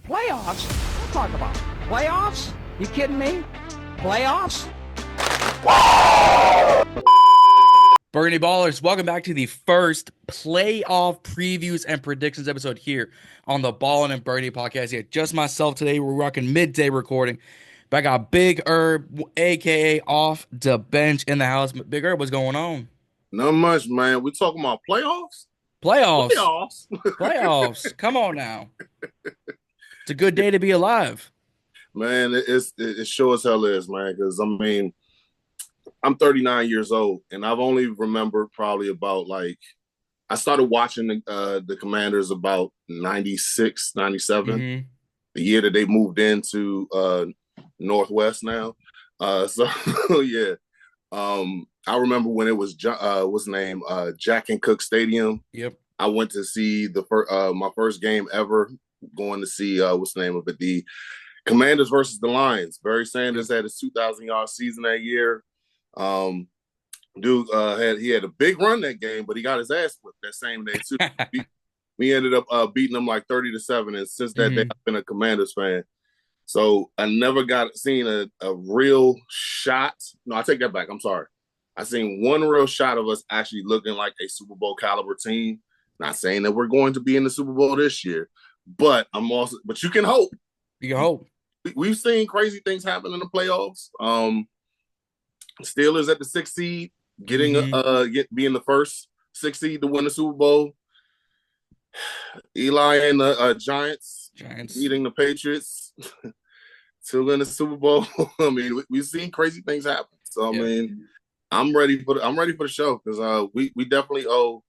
Playoffs? Don't talk about playoffs. You kidding me? Playoffs? Burgundy Ballers, welcome back to the first playoff previews and predictions episode here on the Ballin In Burgundy podcast. Yeah, just myself today. We're rocking midday recording. But I got Big Herb, aka Off the Bench, in the house. Big Herb, what's going on? Not much, man. We talking about playoffs? Playoffs. Playoffs. Playoffs. Come on now. It's a good day to be alive. Man, it sure as hell is, man. Because I mean, I'm 39 years old, and I've only remembered probably about I started watching the Commanders about 96, 97, Mm-hmm. the year that they moved into Northwest now. So yeah, I remember when it was what's the name, Jack and Cook Stadium. Yep. I went to see my first game ever, going to see what's the name of it, the Commanders versus the Lions. Barry Sanders had his 2,000-yard season that year. Dude had a big run that game, but he got his ass whipped that same day too. We ended up beating them like 30-7, and since that day I've been a Commanders fan. So I never seen a real shot. No, I take that back. I'm sorry. I seen one real shot of us actually looking like a Super Bowl caliber team. Not saying that we're going to be in the Super Bowl this year, but but you can hope. You can hope. We've seen crazy things happen in the playoffs. Steelers at the 6th seed, being the first 6th seed to win the Super Bowl. Eli and the Giants beating the Patriots to win the Super Bowl. I mean, we've seen crazy things happen. So I mean, I'm ready for the show, because we definitely owe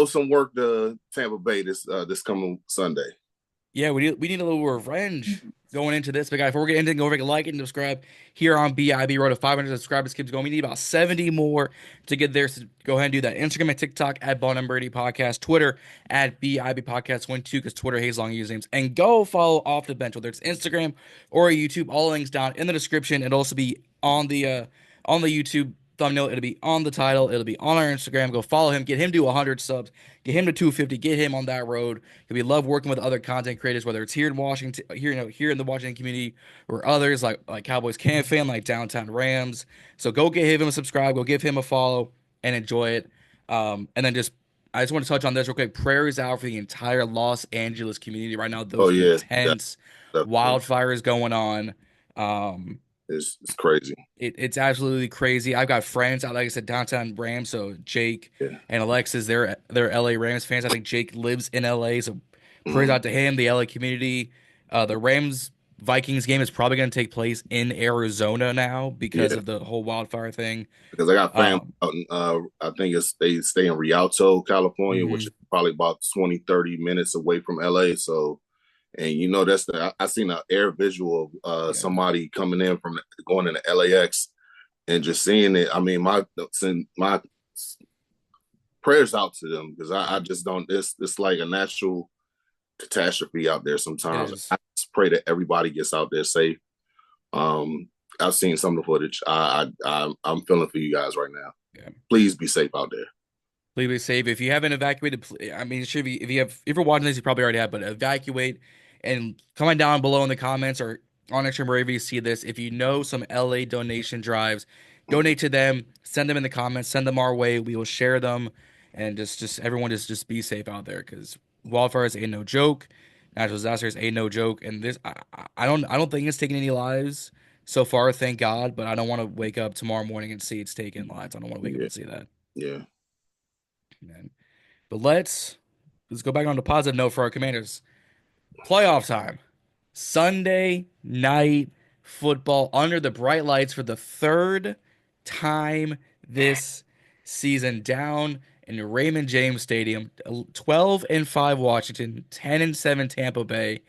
some work to Tampa Bay this coming Sunday. Yeah, we need a little revenge going into this. But guys, before we get into it, go over and like and subscribe here on BIB. Road to 500 subscribers keeps going. We need about 70 more to get there. So go ahead and do that. Instagram and TikTok at Ballin In Burgundy Podcast. Twitter at BIB Podcast 12, because Twitter hates long usernames. And go follow Off the Bench, whether it's Instagram or YouTube. All links down in the description. It'll also be on the YouTube thumbnail. It'll be on the title. It'll be on our Instagram. Go follow him. Get him to 100 subs. Get him to 250. Get him on that road. We love working with other content creators, whether it's here in Washington, here in the Washington community, or others like Cowboys Camp Fan, like Downtown Rams. So go give him a subscribe. Go give him a follow and enjoy it. And then I just want to touch on this real quick. Prayers out for the entire Los Angeles community right now. Those intense wildfires going on. It's crazy. It's absolutely crazy. I've got friends out, like I said, downtown Rams. So Jake and Alexis, they're LA Rams fans. I think Jake lives in LA, so prayers out to him, the LA community. The Rams Vikings game is probably going to take place in Arizona now because of the whole wildfire thing. Because I got family out in, I think they stay in Rialto, California, which is probably about 20-30 minutes away from LA. So. And I seen an air visual of somebody coming in from going into LAX and just seeing it. I mean, my prayers out to them, because I just don't. It's like a natural catastrophe out there sometimes. I just pray that everybody gets out there safe. I've seen some of the footage. I'm feeling for you guys right now. Yeah. Please be safe out there. Please be safe. If you haven't evacuated, I mean, it should be. If you're watching this, you probably already have. But evacuate. And comment down below in the comments or on Instagram, wherever you see this, if you know some LA donation drives, donate to them. Send them in the comments. Send them our way. We will share them. And just everyone just be safe out there, because wildfires ain't no joke. Natural disasters ain't no joke. And this, I don't think it's taking any lives so far, thank God. But I don't want to wake up tomorrow morning and see it's taking lives. I don't want to wake up and see that. Yeah. Man. But let's go back on a positive note for our Commanders. Playoff time. Sunday night football under the bright lights for the third time this season, down in Raymond James Stadium. 12-5 Washington, 10-7 Tampa Bay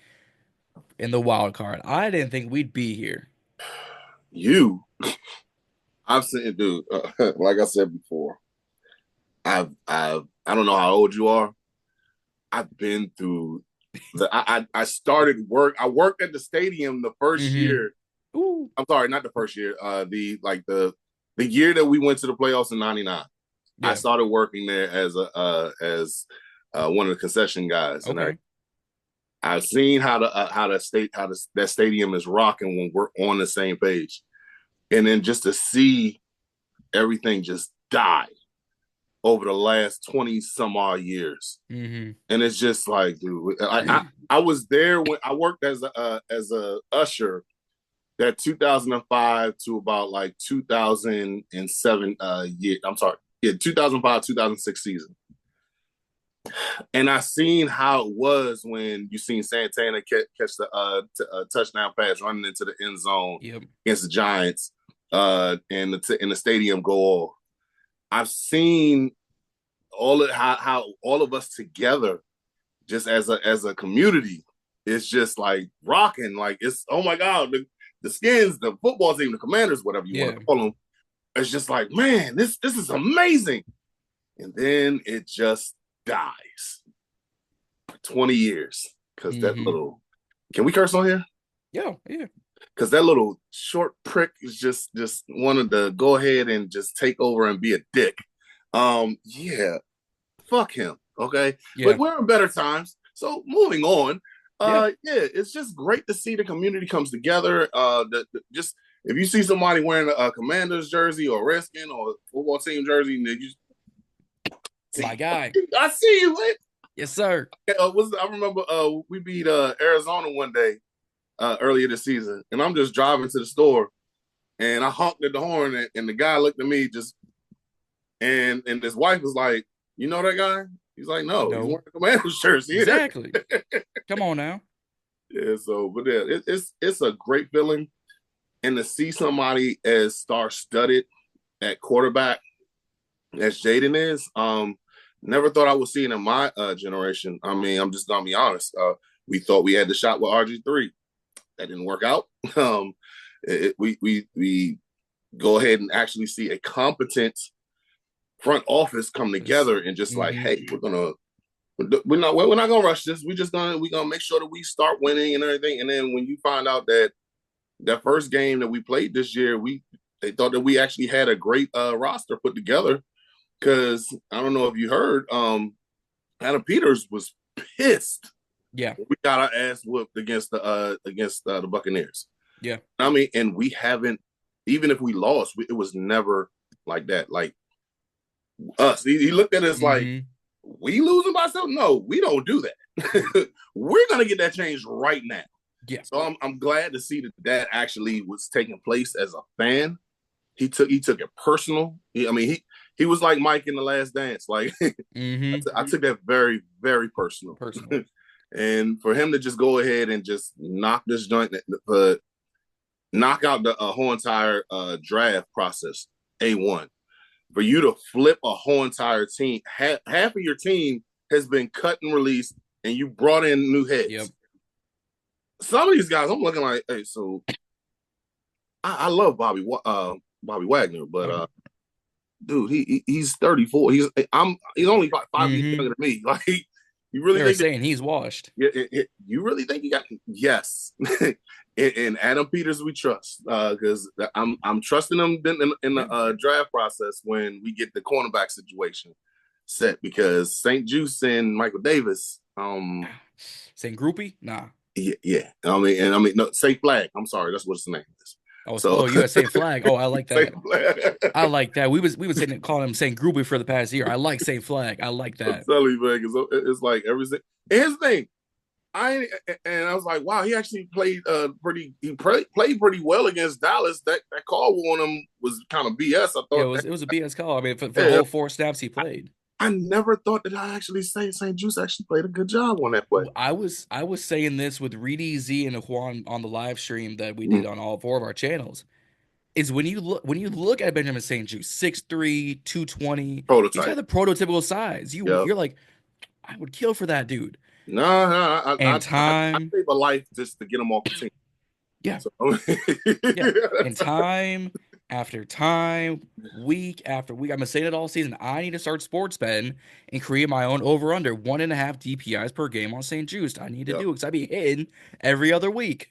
in the wild card. I didn't think we'd be here. I've seen, dude. Like I said before, I don't know how old you are. I've been through. I started work. I worked at the stadium the first year. Ooh. I'm sorry, not the first year. The year that we went to the playoffs in '99. Yeah. I started working there as one of the concession guys. Okay. I've seen how that stadium is rocking when we're on the same page, and then just to see everything just die over the last 20 some odd years. Mm-hmm. And it's just like, dude, I was there when I worked as a usher that 2005 to about like 2007 year. I'm sorry. Yeah, 2005, 2006 season. And I seen how it was when you seen Santana catch the touchdown pass running into the end zone against the Giants, and the stadium go off. I've seen how all of us together, just as a community, it's just like rocking. Like, it's, oh my God, the Skins, the football team, the Commanders, whatever you want to call them. It's just like, man, this is amazing. And then it just dies for 20 years because that little, can we curse on here? Yeah. Because that little short prick is just wanted to go ahead and just take over and be a dick. Yeah, fuck him. Okay, but we're in better times. So moving on. It's just great to see the community comes together. Just if you see somebody wearing a Commanders jersey or Redskin or football team jersey, and you my guy, I see you. Man. Yes, sir. I remember we beat Arizona one day earlier this season, and I'm just driving to the store, and I honked at the horn, and the guy looked at me and his wife was like, "You know that guy?" He's like, "No. He's wearing a Commanders jersey." Exactly. Come on now. Yeah. So, but yeah, it's a great feeling, and to see somebody as star-studded at quarterback as Jayden is, never thought I would see it in my generation. I mean, I'm just gonna be honest. We thought we had the shot with RG3. That didn't work out. We go ahead and actually see a competent front office come together and just like, hey, we're not gonna rush this. We're gonna make sure that we start winning and everything. And then when you find out that first game that we played this year, they thought that we actually had a great roster put together. Because I don't know if you heard, Adam Peters was pissed. Yeah, we got our ass whooped against the Buccaneers. Yeah, I mean, and we haven't. Even if we lost, it was never like that. Like us, he looked at us like, we losing by something. No, we don't do that. We're gonna get that changed right now. Yeah. So I'm glad to see that actually was taking place as a fan. He took it personal. He was like Mike in The Last Dance. Like, I took that very, very personal. And for him to just go ahead and just knock this joint, knock out the whole entire draft process, A1. For you to flip a whole entire team, half of your team has been cut and released, and you brought in new heads. Yep. Some of these guys, I'm looking like, hey, so I love Bobby Wagner, but dude, he's 34. He's only about 5 years younger than me. Like, you really think saying he's washed? Yeah, you really think he got? Yes. And Adam Peters, we trust, because I'm trusting him in the draft process when we get the cornerback situation set, because St. Juice and Michael Davis. St. Groupie? Nah. Yeah. I mean, no, St. Flag. I'm sorry, that's what his name is. Oh, you got St. Flag. Oh, I like that. I like that. We was calling him St. Groupie for the past year. I like St. Flag. I like that. I'm telling you, man, it's like everything. And his thing, I was like, wow, he actually played played pretty well against Dallas. That call on him was kind of BS. I thought it was a BS call. I mean, for the whole 4 snaps he played. I never thought that I actually say St. Juice actually played a good job on that play. I was saying this with Reedy, Z, and Juan on the live stream that we did on all 4 of our channels. Is when you look at Benjamin St. Juice, 6'3", 220, prototype. He's got the prototypical size. You're like, I would kill for that dude. No, I save a life just to get him off the team. Yeah. So. Yeah. And time after time, week after week, I've been saying it all season. I need to start sports betting and create my own over/under 1.5 DPIs per game on St. Juice. I need to do it because I be hitting every other week.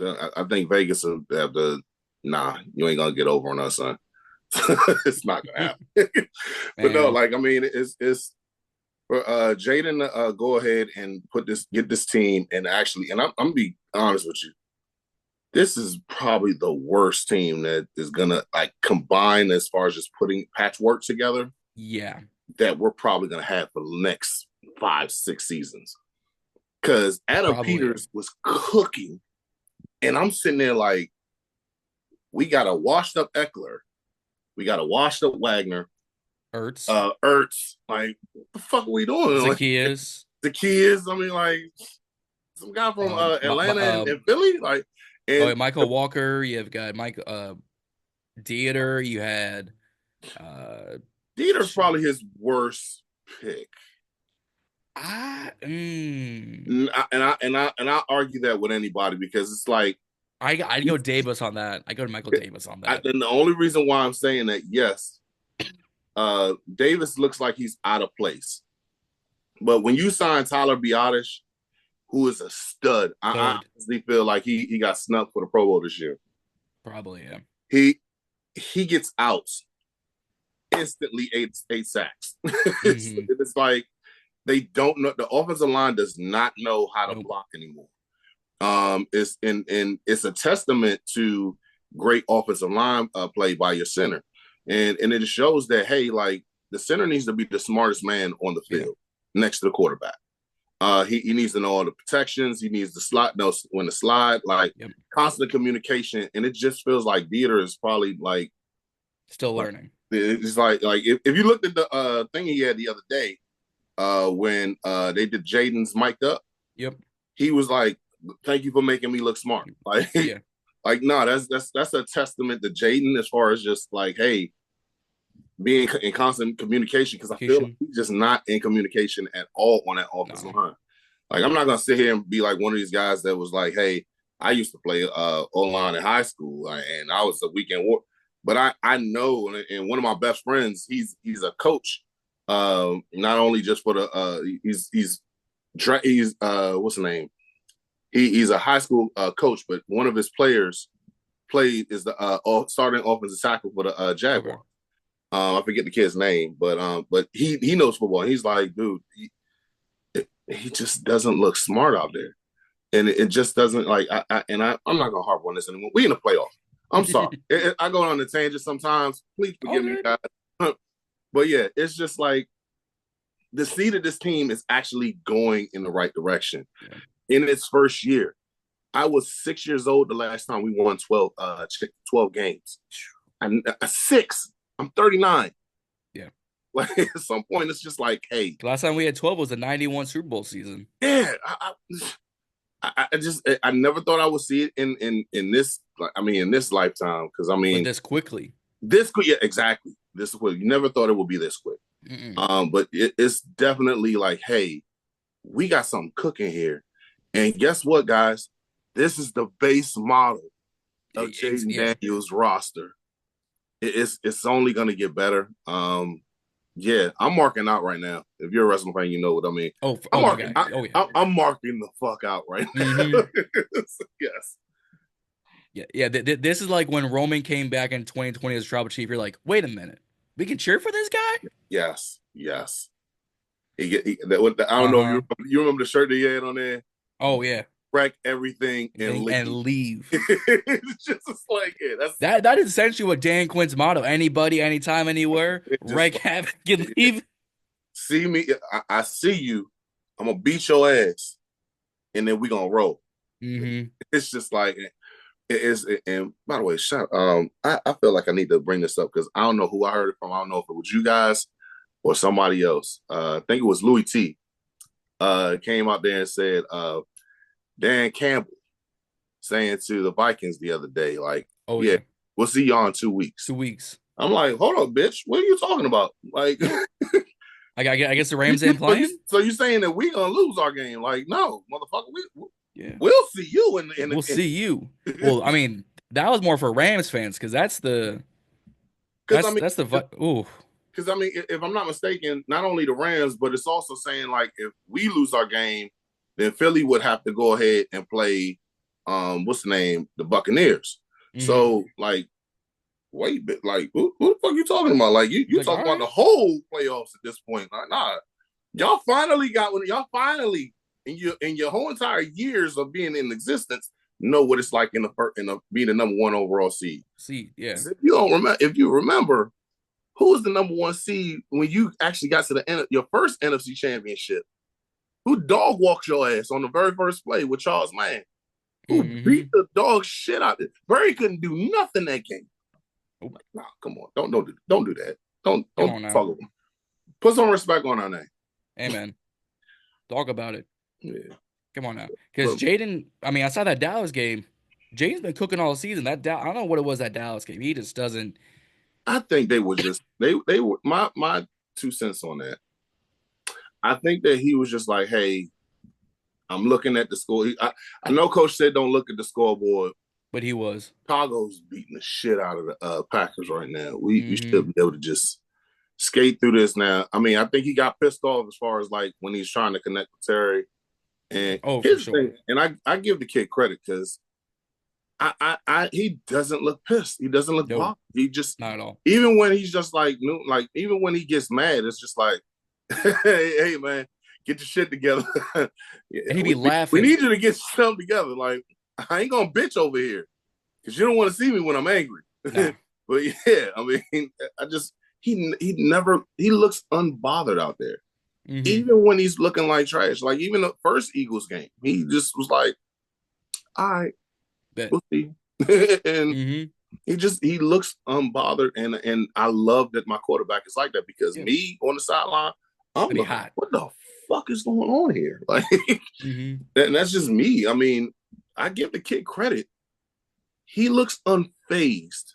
I think Vegas will have to. Nah, you ain't gonna get over on us, son. It's not gonna happen. But no, like, I mean, it's for Jaden to go ahead and get this team, and actually, and I'm gonna be honest with you, this is probably the worst team that is gonna like combine as far as just putting patchwork together. Yeah, that we're probably gonna have for the next 5-6 seasons. Because Adam Peters was cooking, and I'm sitting there like, we got a washed up Eckler, we got a washed up Wagner, Ertz. Like, what the fuck are we doing? Zacchaeus. Like, I mean, like, some guy from Atlanta and Philly, like, and Michael Walker. You've got Mike Dieter. You had Dieter's probably his worst pick. And I argue that with anybody because it's like I go Davis on that. I go to Michael Davis on that. And the only reason why I'm saying that, yes, Davis looks like he's out of place. But when you sign Tyler Biadasz, who is a stud, I honestly feel like he got snubbed for the Pro Bowl this year. Probably, yeah. He gets outs instantly, eight sacks. It's like they don't know. The offensive line does not know how to block anymore. It's a testament to great offensive line play by your center, and it shows that, hey, like, the center needs to be the smartest man on the field next to the quarterback. He needs to know all the protections. He needs to know when to slide, like constant communication. And it just feels like Dieter is probably like still learning. It's like if you looked at the thing he had the other day when they did JAYDEN'S mic'd up. Yep. He was like, "Thank you for making me look smart." Like, like, no, that's a testament to Jayden as far as just like, hey, being in constant communication, because I feel like he's just not in communication at all on that offensive line. Like, I'm not gonna sit here and be like one of these guys that was like, hey, I used to play O-line in high school and I was a weekend war. But I know, and one of my best friends, he's a coach, not only just for the he's what's the name? He's a high school coach, but one of his players is the starting offensive tackle for the Jaguars. Okay. I forget the kid's name, but he knows football. He's like, dude, he just doesn't look smart out there, and it just doesn't like. I'm not gonna harp on this anymore. We in the playoff. I'm sorry, I go on the tangent sometimes. Please forgive me, guys. But yeah, it's just like the seed of this team is actually going in the right direction. In its first year, I was 6 years old the last time we won 12 games. I'm 6. I'm 39. Yeah. Like, at some point, it's just like, hey. The last time we had 12 was the 91 Super Bowl season. Yeah. I never thought I would see it in this. I mean, in this lifetime, because I mean, but this quickly. Yeah, exactly. This quick. You never thought it would be this quick. But it's definitely like, hey, we got something cooking here. And guess what, guys? This is the base model of Jayden Daniels' roster. It's only going to get better. Yeah, I'm marking out right now. If you're a wrestling fan, you know what I mean. I'm marking the fuck out right now. Yes. Yeah. This is like when Roman came back in 2020 as tribal chief. You're like, wait a minute, we can cheer for this guy? Yes. I don't know if you remember the shirt that he had on there. Oh yeah. Wreck everything and leave. It's just like that is essentially what Dan Quinn's motto: anybody, anytime, anywhere. Wreck, havoc, and leave. See me, I see you. I'm gonna beat your ass, and then we gonna roll. It's just like it is. And by the way, I feel like I need to bring this up because I don't know who I heard it from. I don't know if it was you guys or somebody else. I think it was Louis T. Came out there and said, Dan Campbell saying to the Vikings the other day, like, yeah, we'll see y'all in 2 weeks. 2 weeks. I'm like, hold up, bitch. What are you talking about? Like, I guess the Rams ain't playing. So you saying that we gonna lose our game? Like, no, motherfucker. We'll see you we'll see you. Well, I mean, that was more for Rams fans because that's the. Because I mean, if I'm not mistaken, not only the Rams, but it's also saying like if we lose our game, then Philly would have to go ahead and play, what's the name, the Buccaneers. So like, wait, but like, who the fuck you talking about? Like, you talking about the whole playoffs at this point? Like, nah, Y'all finally got one. Y'all finally in your whole entire years of being in existence know what it's like being the number one overall seed. See, yeah. If you remember, who was the number one seed when you actually got to your first NFC championship? Who dog walked your ass on the very first play with Charles Mann? Who beat the dog shit out of it? Barry couldn't do nothing that game. Like, nah, come on. Don't do that. Don't follow him. Put some respect on our name. Amen. Talk about it. Yeah. Come on now. Because Jayden, I mean, I saw that Dallas game. Jayden's been cooking all season. I don't know what it was that Dallas game. He just doesn't. I think they were just they were my 2 cents on that. I think that he was just like, hey, I'm looking at the score. I know Coach said don't look at the scoreboard, but he was. Chicago's beating the shit out of the Packers right now. We should be able to just skate through this now. I mean, I think he got pissed off as far as like when he's trying to connect with Terry. And for sure. And I give the kid credit because he doesn't look pissed. He doesn't look bothered. He just not at all. Even when he's just like even when he gets mad, it's just like, hey man, get your shit together. And he be laughing. We need you to get something together. Like, I ain't gonna bitch over here because you don't want to see me when I'm angry. Nah. But yeah, I mean, he looks unbothered out there. Even when he's looking like trash. Like even the first Eagles game, he just was like, all right, we'll see. And he looks unbothered, and I love that my quarterback is like that because me on the sideline, I'm like, hot. What the fuck is going on here? Like, and that's just me. I mean, I give the kid credit. He looks unfazed.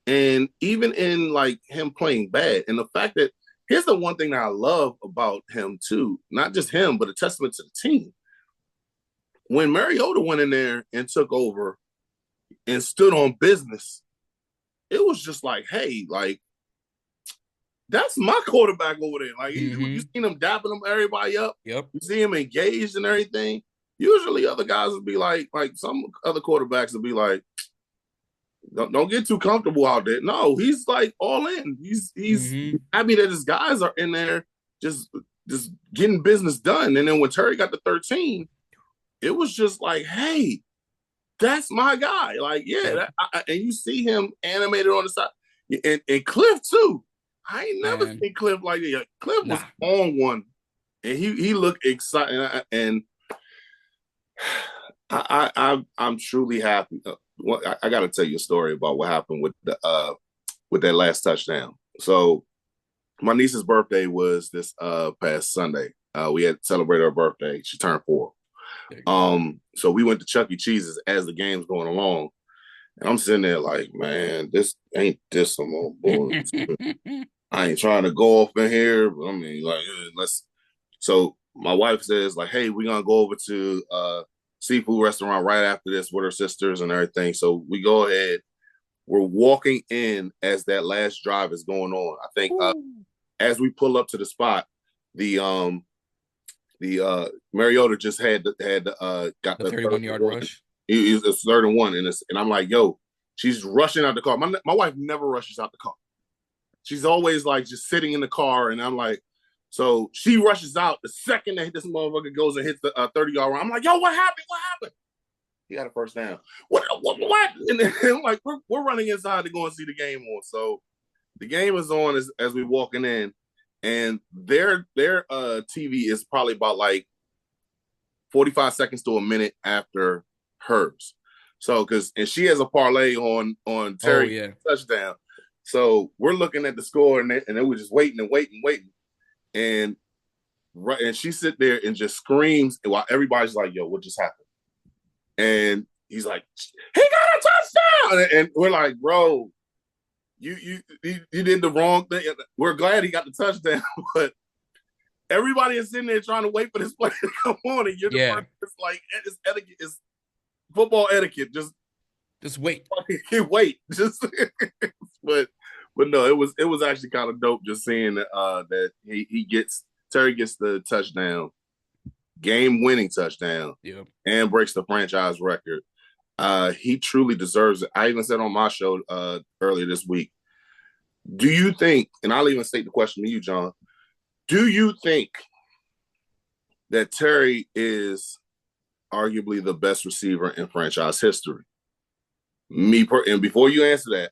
And even in like him playing bad, and the fact that here's the one thing that I love about him too, not just him, but a testament to the team. When Mariota went in there and took over and stood on business, it was just like, hey, like, that's my quarterback over there. Like, you seen him dapping everybody up. Yep. You see him engaged and everything. Usually other guys would be like some other quarterbacks would be like, don't get too comfortable out there. No, he's like all in. He's happy that his guys are in there just getting business done. And then when Terry got to 13, it was just like, hey, that's my guy. Like, yeah. And you see him animated on the side. And Cliff, too. I ain't never seen Cliff like that. Cliff was on one. And he looked excited. And I'm truly happy. I got to tell you a story about what happened with that last touchdown. So my niece's birthday was this past Sunday. We had celebrated her birthday. She turned 4. So we went to Chuck E. Cheese's as the game's going along. And I'm sitting there like, man, this ain't this some more bullshit. I ain't trying to go off in here. But I mean, like, let's. So my wife says, like, hey, we're going to go over to seafood restaurant right after this with her sisters and everything. So we go ahead. We're walking in as that last drive is going on. I think as we pull up to the spot, the Mariota just got the 31-yard rush. It was 3rd and 1, and I'm like, yo, she's rushing out the car. My wife never rushes out the car. She's always like just sitting in the car, and I'm like, so she rushes out the second that this motherfucker goes and hits the 30-yard run. I'm like, yo, what happened? What happened? He got a first down. What? And then I'm like, we're running inside to go and see the game on. So the game is on as we're walking in, and their TV is probably about like 45 seconds to a minute after hers. So and she has a parlay on Terry touchdown. So we're looking at the score, and then we're just waiting. And she sit there and just screams while everybody's like, yo, what just happened? And he's like, he got a touchdown. And we're like, bro, you did the wrong thing. We're glad he got the touchdown, but everybody is sitting there trying to wait for this play to come on. And you're the first. It's like, it's etiquette. It's football etiquette. Just wait. Wait. But no, it was actually kind of dope just seeing that Terry gets the touchdown, game-winning touchdown, and breaks the franchise record. He truly deserves it. I even said on my show earlier this week, do you think, and I'll even state the question to you, John, do you think that Terry is arguably the best receiver in franchise history. And before you answer that,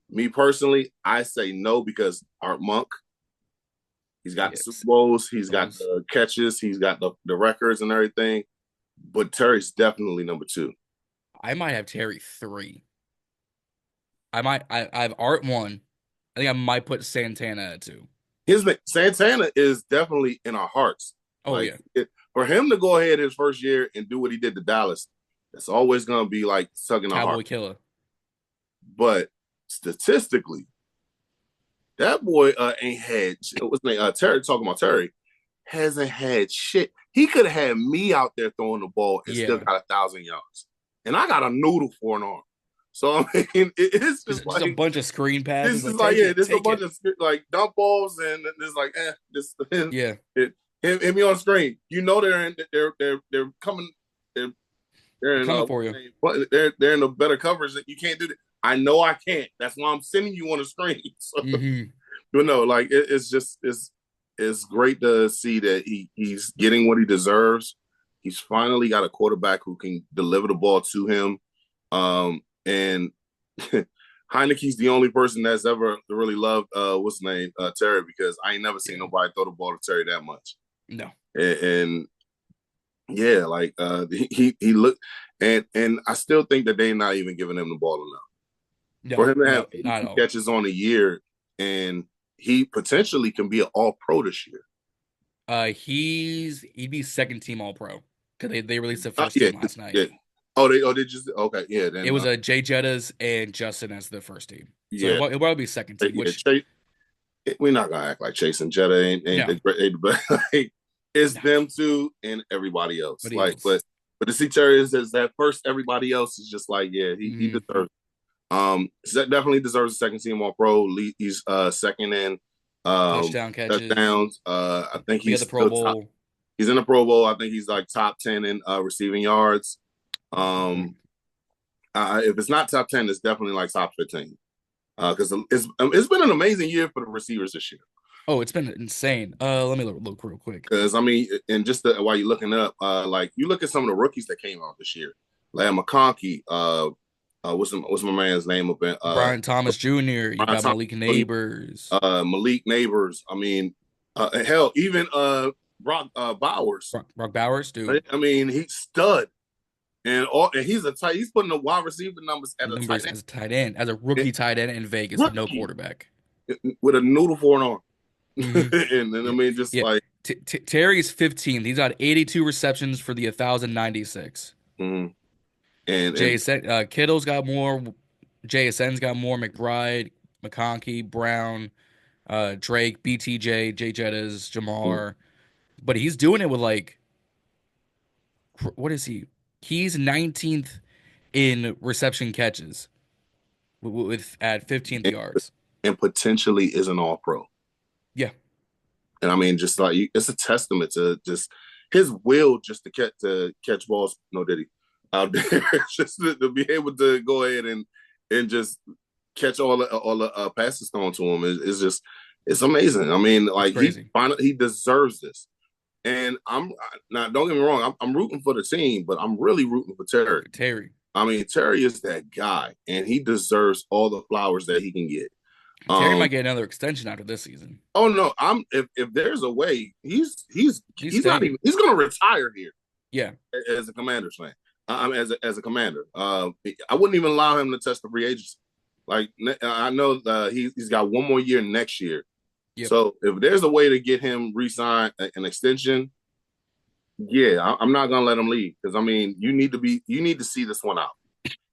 me personally, I say no because Art Monk, he's got the Super Bowls, he's got the catches, he's got the records and everything. But Terry's definitely number 2. I might have Terry 3. I have Art 1. I think I might put Santana at 2. Santana is definitely in our hearts. Oh, like, yeah. For him to go ahead his first year and do what he did to Dallas, that's always going to be like sucking our heart. Cowboy killer. But statistically, that boy ain't had what's his name? Terry, talking about Terry, hasn't had shit. He could have had me out there throwing the ball and still got 1,000 yards. And I got a noodle for an arm. So I mean, it's just like a bunch of screen passes. This is like this is a bunch of like dump balls, and it's like hit me on the screen. You know they're coming. They're in coming for you. They're in a better coverage that you can't do that. I know I can't. That's why I'm sending you on the screen. So, but no, like it's great to see that he's getting what he deserves. He's finally got a quarterback who can deliver the ball to him. And Heineke's the only person that's ever really loved what's his name, Terry, because I ain't never seen nobody throw the ball to Terry that much. No. And yeah, like he looked, and I still think that they're not even giving him the ball enough. No, for him to have 80 catches on a year, and he potentially can be an All-Pro this year. He'd be second team All-Pro because they released the first team last night. Yeah. Oh, they just okay. Yeah, then, it was Jay Jettas and Justin as the first team. So yeah, it'll probably be second team. We're not gonna act like Chase and Jetta ain't the great, but like, it's them two and everybody else. But to see Terry is that first, everybody else is just like he deserves. Definitely deserves a second team All-Pro. He's second in touchdown catches. Touchdowns. I think he's the Pro Bowl. He's in the Pro Bowl. I think he's like top 10 in receiving yards. If it's not top 10, it's definitely like top 15. Because it's been an amazing year for the receivers this year. Oh, it's been insane. Let me look real quick. Because I mean, and just while you're looking up, like you look at some of the rookies that came out this year, like McConkey, what's my man's name up in Brian Thomas Jr. You got Malik Neighbors. Malik Neighbors. I mean, hell, even Brock Bowers. Brock Bowers, dude. I mean, he's stud. And he's putting the wide receiver numbers as a tight end, as a rookie tight end in Vegas with no quarterback, with a noodle for an arm. and I mean, just like Terry's 15th. He's got 82 receptions for the 1,096. And Kittle's got more. JSN's got more. McBride, McConkey, Brown, Drake, BTJ, Jay Jettas, Jamar. But he's doing it with like, what is he? He's 19th in reception catches with at 15th yards. And potentially is an All-Pro. Yeah. And I mean, just like it's a testament to just his will just to catch balls. No, did he? Out there, just to be able to go ahead and just catch all the passes thrown to him is just it's amazing. I mean, like he deserves this. And I'm not. Don't get me wrong. I'm rooting for the team, but I'm really rooting for Terry. I mean, Terry is that guy, and he deserves all the flowers that he can get. Terry might get another extension after this season. Oh no, if there's a way, he's not even. He's going to retire here. Yeah, as a Commanders fan, as a Commander, I wouldn't even allow him to touch the free agency. Like I know he's got one more year next year. Yep. So if there's a way to get him re-signed an extension, I'm not gonna let him leave because I mean you need to see this one out.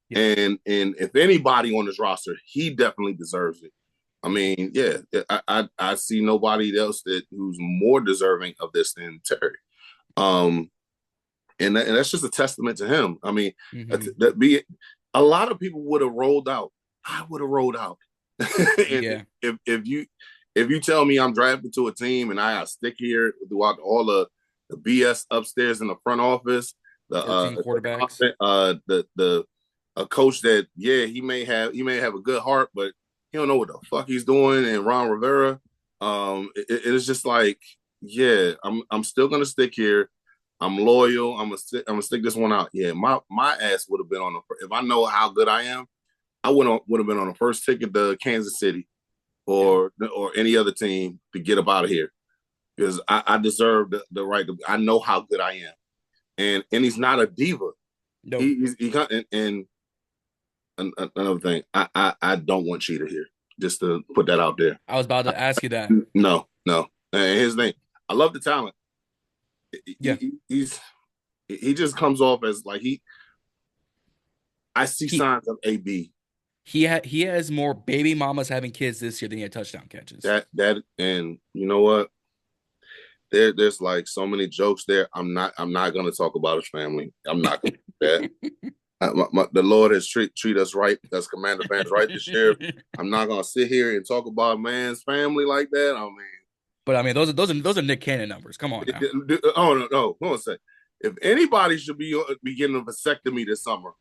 Yep. And if anybody on this roster, he definitely deserves it. I mean, I see nobody else who's more deserving of this than Terry. And that's just a testament to him. I mean, a lot of people would have rolled out. I would have rolled out. If you tell me I'm drafted to a team and I got to stick here throughout all the BS upstairs in the front office, the quarterbacks, a coach that he may have a good heart, but he don't know what the fuck he's doing, and Ron Rivera, it is just like yeah, I'm still gonna stick here. I'm loyal. I'm gonna stick this one out. Yeah, my ass would have been on the if I know how good I am, I would have been on the first ticket to Kansas City or any other team to get up out of here because I deserve the right to. I know how good I am, and he's not a diva. No, He and another thing, I don't want Cheetah here. Just to put that out there. I was about to ask you that. No. And his name, I love the talent. Yeah, He just comes off as like I see signs of AB. He has more baby mamas having kids this year than he had touchdown catches. That and you know what? There's like so many jokes there. I'm not gonna talk about his family. I'm not gonna do that. The Lord has treat us right as Commander fans right this year. I'm not gonna sit here and talk about man's family like that. I mean, but I mean those are Nick Cannon numbers. Come on now. Oh no. Hold on a second. If anybody should be getting a vasectomy this summer,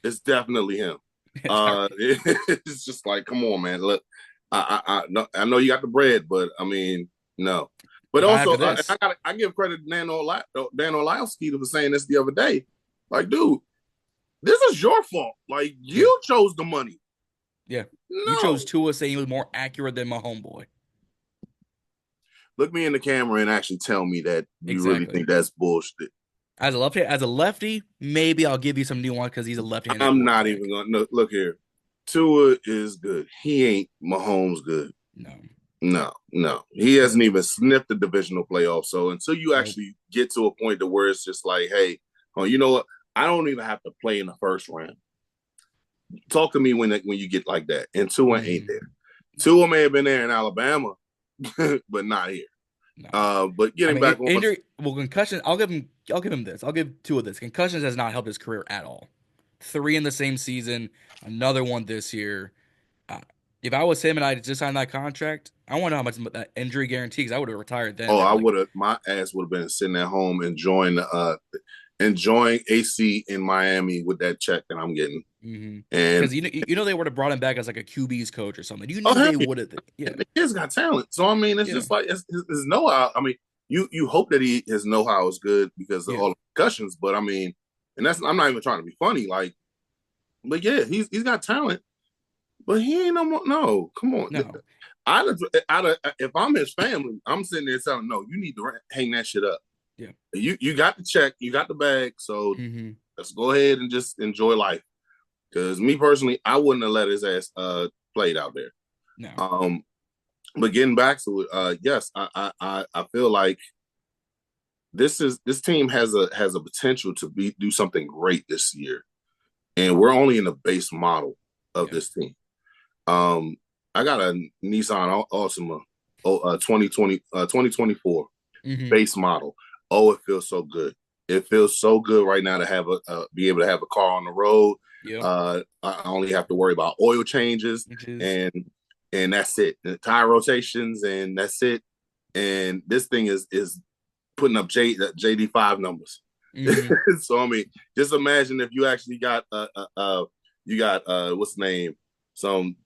it's definitely him. It's just like, come on, man. Look, I know you got the bread, but I mean, no. But also, I give credit to Dan Orlowski for saying this the other day. Like, dude, this is your fault. Like, you chose the money. Yeah, no. You chose Tua, saying he was more accurate than my homeboy. Look me in the camera and actually tell me that you really think that's bullshit. As a lefty, maybe I'll give you some nuance because he's a left-handed. I'm not even gonna look here. Tua is good. He ain't Mahomes good. No. He hasn't even sniffed the divisional playoff. So until you actually get to a point to where it's just like, hey, you know what? I don't even have to play in the first round. Talk to me when you get like that. And Tua ain't there. Tua may have been there in Alabama, but not here. No. But getting back on concussion, I'll give him this. I'll give Tua this. Concussions has not helped his career at all. 3 in the same season, another one this year. If I was him and I just signed that contract, I want to know how much that injury guarantee because I would have retired then. I would have. My ass would have been sitting at home enjoying AC in Miami with that check that I'm getting. Mm-hmm. And because they would have brought him back as like a QB's coach or something. They would have. Yeah, the kid's got talent. So I mean, it's just like his know-how. I mean, you hope that his know-how is good because of all the concussions. But I mean, and I'm not even trying to be funny. Like, but yeah, he's got talent. But he ain't no more. No, come on. No. If I'm his family, I'm sitting there telling him, no, you need to hang that shit up. Yeah. You got the check, you got the bag, so let's go ahead and just enjoy life. Because me personally, I wouldn't have let his ass played out there. No. But getting back to it, yes, I feel like this team has a potential to do something great this year, and we're only in the base model of this team. I got a Nissan Altima 2024 base model. Oh, it feels so good. It feels so good right now to have be able to have a car on the road. Yep. I only have to worry about oil changes and that's it. The tire rotations and that's it. And this thing is putting up JD5 numbers. So I mean, just imagine if you actually got what's the name? Some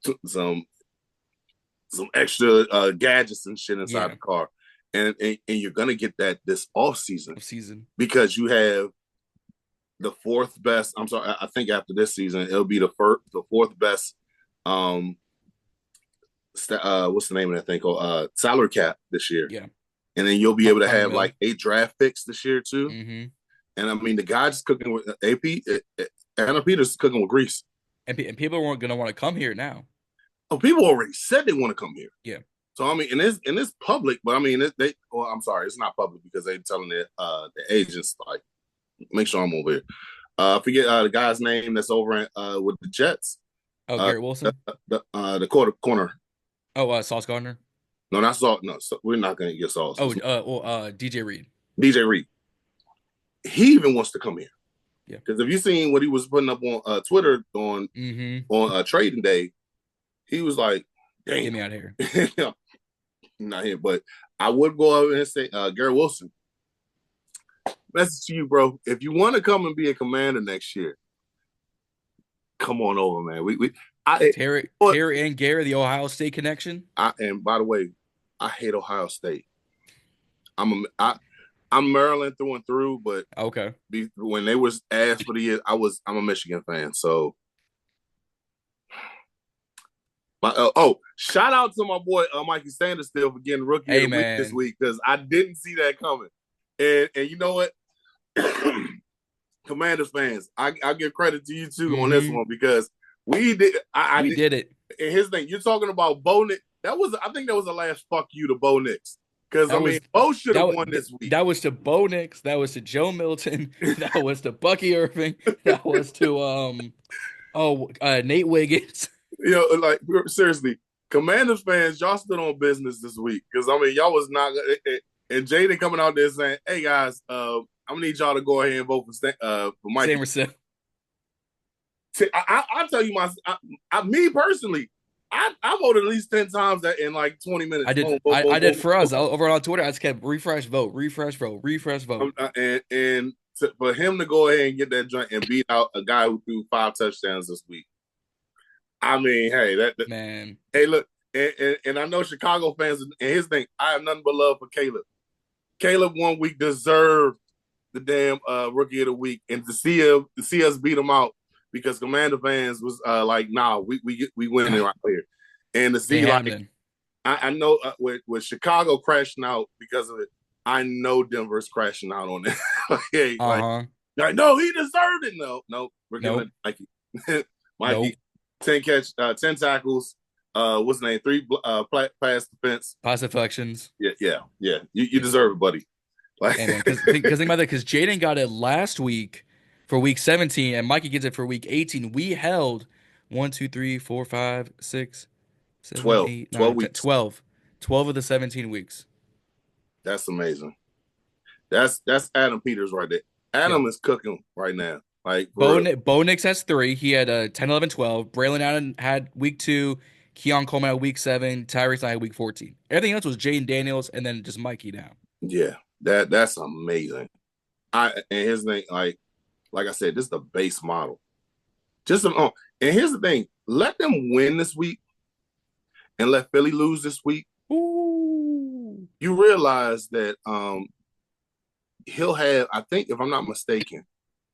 extra gadgets and shit inside the car. And you're gonna get that this off season because you have the 4th best. I'm sorry, I think after this season it'll be the 4th best. What's the name of that thing called? Salary cap this year. Yeah, and then you'll be able to have like 8 draft picks this year too. And I mean, the guy's cooking with AP. Anna Peters is cooking with grease. And people weren't gonna want to come here now. Oh, people already said they want to come here. Yeah. So I mean, and it's public, but I mean, I'm sorry, it's not public because they're telling the agents like, make sure I'm over here. I forget the guy's name that's over with the Jets. Oh, Garrett Wilson. The corner. Oh, Sauce Gardner. No, not Sauce. No, we're not going to get Sauce. Oh, DJ Reed. DJ Reed. He even wants to come here. Yeah. Because if you seen what he was putting up on Twitter on trading day, he was like, "Damn, get me out of here." Not here, but I would go over and say, Garrett Wilson, message to you, bro. If you want to come and be a Commander next year, come on over, man. Terry and Gary, the Ohio State connection. And by the way, I hate Ohio State. I'm Maryland through and through, but Okay. when they was asked for the year, I'm a Michigan fan. So, shout out to my boy Mikey Sanders still for getting Rookie of Hey, the Week this man. week because I didn't see that coming. And you know what, Commanders fans, I give credit to you too on this one because we did. We did it. And his thing, you're talking about Bo Nix. I think that was the last fuck you to Bo Nix. Because, Bo should have won this week. That was to Bo Nix. That was to Joe Milton. That was to Bucky Irving. That was to Nate Wiggins. Like, seriously, Commanders fans, y'all stood on business this week. Because, y'all was not – and Jayden coming out there saying, hey, guys, I'm going to need y'all to go ahead and vote for Mike. Samerson. I'll tell you me personally, I voted at least 10 times in like 20 minutes. I did for us over on Twitter. I just kept refresh vote. And for him to go ahead and get that joint and beat out a guy who threw 5 touchdowns this week. Hey, man. Hey, look, and I know Chicago fans and his thing. I have nothing but love for Caleb. Caleb 1 week deserved the damn Rookie of the Week, and to see us beat him out. Because Commander fans was like, nah, we winning right here. And to see, I know with Chicago crashing out because of it, I know Denver's crashing out on it. Like, no, he deserved it. No, we're giving Mikey. Mikey, 10 tackles. What's his name? 3 pass defense. Pass deflections. Yeah. You deserve it, buddy. Like, because think about that. Because Jayden got it last week for week 17, and Mikey gets it for week 18. We held 1, 2, 3, 4, 5, 6, 7, 12, 8, 9, 12 weeks. 12 of the 17 weeks. That's amazing. That's Adam Peters right there. Adam is cooking right now. Like, Bo Nix has 3. He had 10, 11, 12. Braylon Allen had week 2. Keon Coleman had week 7. Tyrese had week 14. Everything else was Jaden Daniels and then just Mikey now. Yeah, that's amazing. And his name, like I said, this is the base model. And here's the thing: let them win this week, and let Philly lose this week. Ooh. You realize that he'll have, I think, if I'm not mistaken,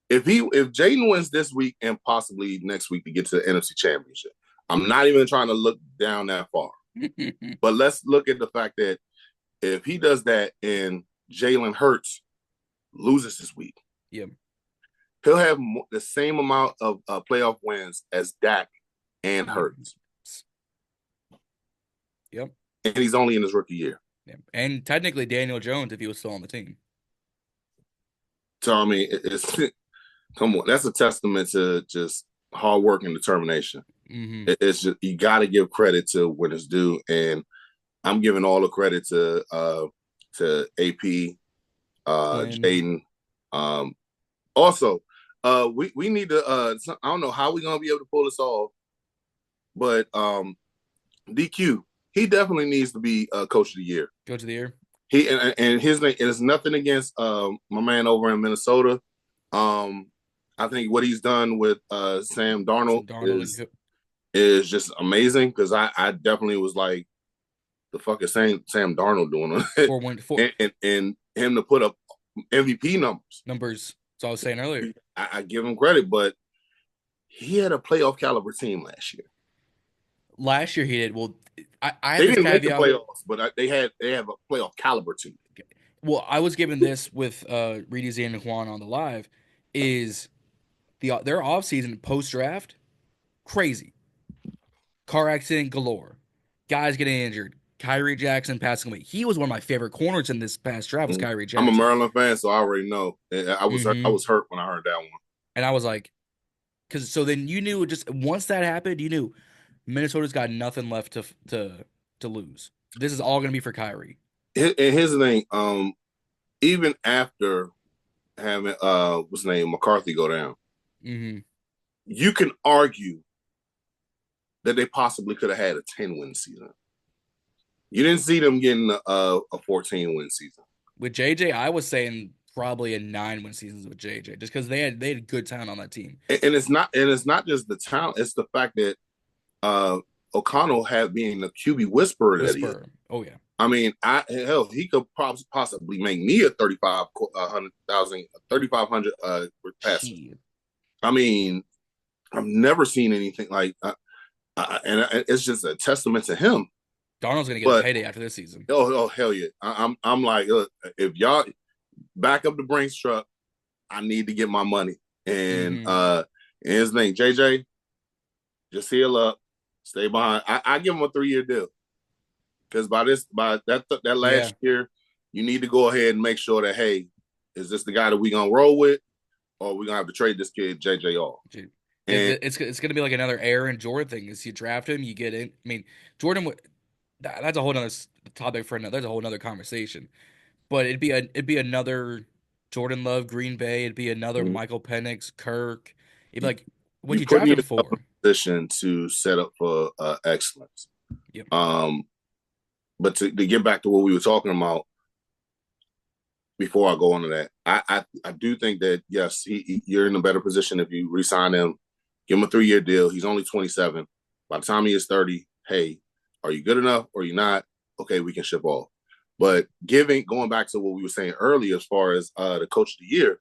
if Jayden wins this week and possibly next week to get to the NFC Championship, I'm not even trying to look down that far. But let's look at the fact that if he does that and Jalen Hurts loses this week, he'll have the same amount of playoff wins as Dak and Hurts. Yep. And he's only in his rookie year. Yeah. And technically Daniel Jones if he was still on the team. So, come on. That's a testament to just hard work and determination. Mm-hmm. It's just, you got to give credit to when it's due. And I'm giving all the credit to AP, Jayden. Also, we need to. I don't know how we're gonna be able to pull this off, but DQ, he definitely needs to be Coach of the Year. Coach of the Year. He and his name is nothing against my man over in Minnesota. I think what he's done with Sam Darnold is just amazing because I definitely was like, the fuck is Sam Darnold doing it? and him to put up MVP numbers. That's what I was saying earlier. I give him credit, but he had a playoff caliber team last year. Last year he did. Well, they didn't make the playoffs, but they have a playoff caliber team. Well, I was given this with Reedy Z and Juan on the live is their offseason post-draft, crazy. Car accident galore. Guys getting injured. Kyrie Jackson passing away. He was one of my favorite corners in this past draft was Kyrie Jackson. I'm a Maryland fan, so I already know. I was hurt when I heard that one. And I was like, so then you knew just once that happened, you knew Minnesota's got nothing left to lose. This is all going to be for Kyrie. And here's the thing. Even after having what's his name, McCarthy go down, you can argue that they possibly could have had a 10-win season. You didn't see them getting a 14-win season. With JJ, I was saying probably a 9-win season with JJ, just because they had good talent on that team. And it's not just the talent; it's the fact that O'Connell had being the QB whisperer that he is. Oh yeah. I mean, hell, he could possibly make me a 3,500 passer. Shit. I mean, I've never seen anything like, and it's just a testament to him. Darnold's gonna get a payday after this season. Oh hell yeah! I'm like, look, if y'all back up the Brinks truck, I need to get my money. And his name JJ, just heal up, stay behind. I give him a 3-year deal because by that last year, you need to go ahead and make sure that, hey, is this the guy that we gonna roll with, or we gonna have to trade this kid JJ off? And it's gonna be like another Aaron Jordan thing. Is you draft him, you get in. I mean, Jordan would. That's a whole nother topic for another. That's a whole nother conversation. But it'd be another Jordan Love, Green Bay. It'd be another Michael Penix, Kirk. It'd be like what you drafted him for. Position to set up for excellence. Yep. But to get back to what we were talking about before I go on to that, I do think that yes, you're in a better position if you re-sign him, give him a 3-year deal. He's only 27. By the time he is 30, hey, are you good enough or you not? Okay, we can ship off. But going back to what we were saying earlier as far as the coach of the year,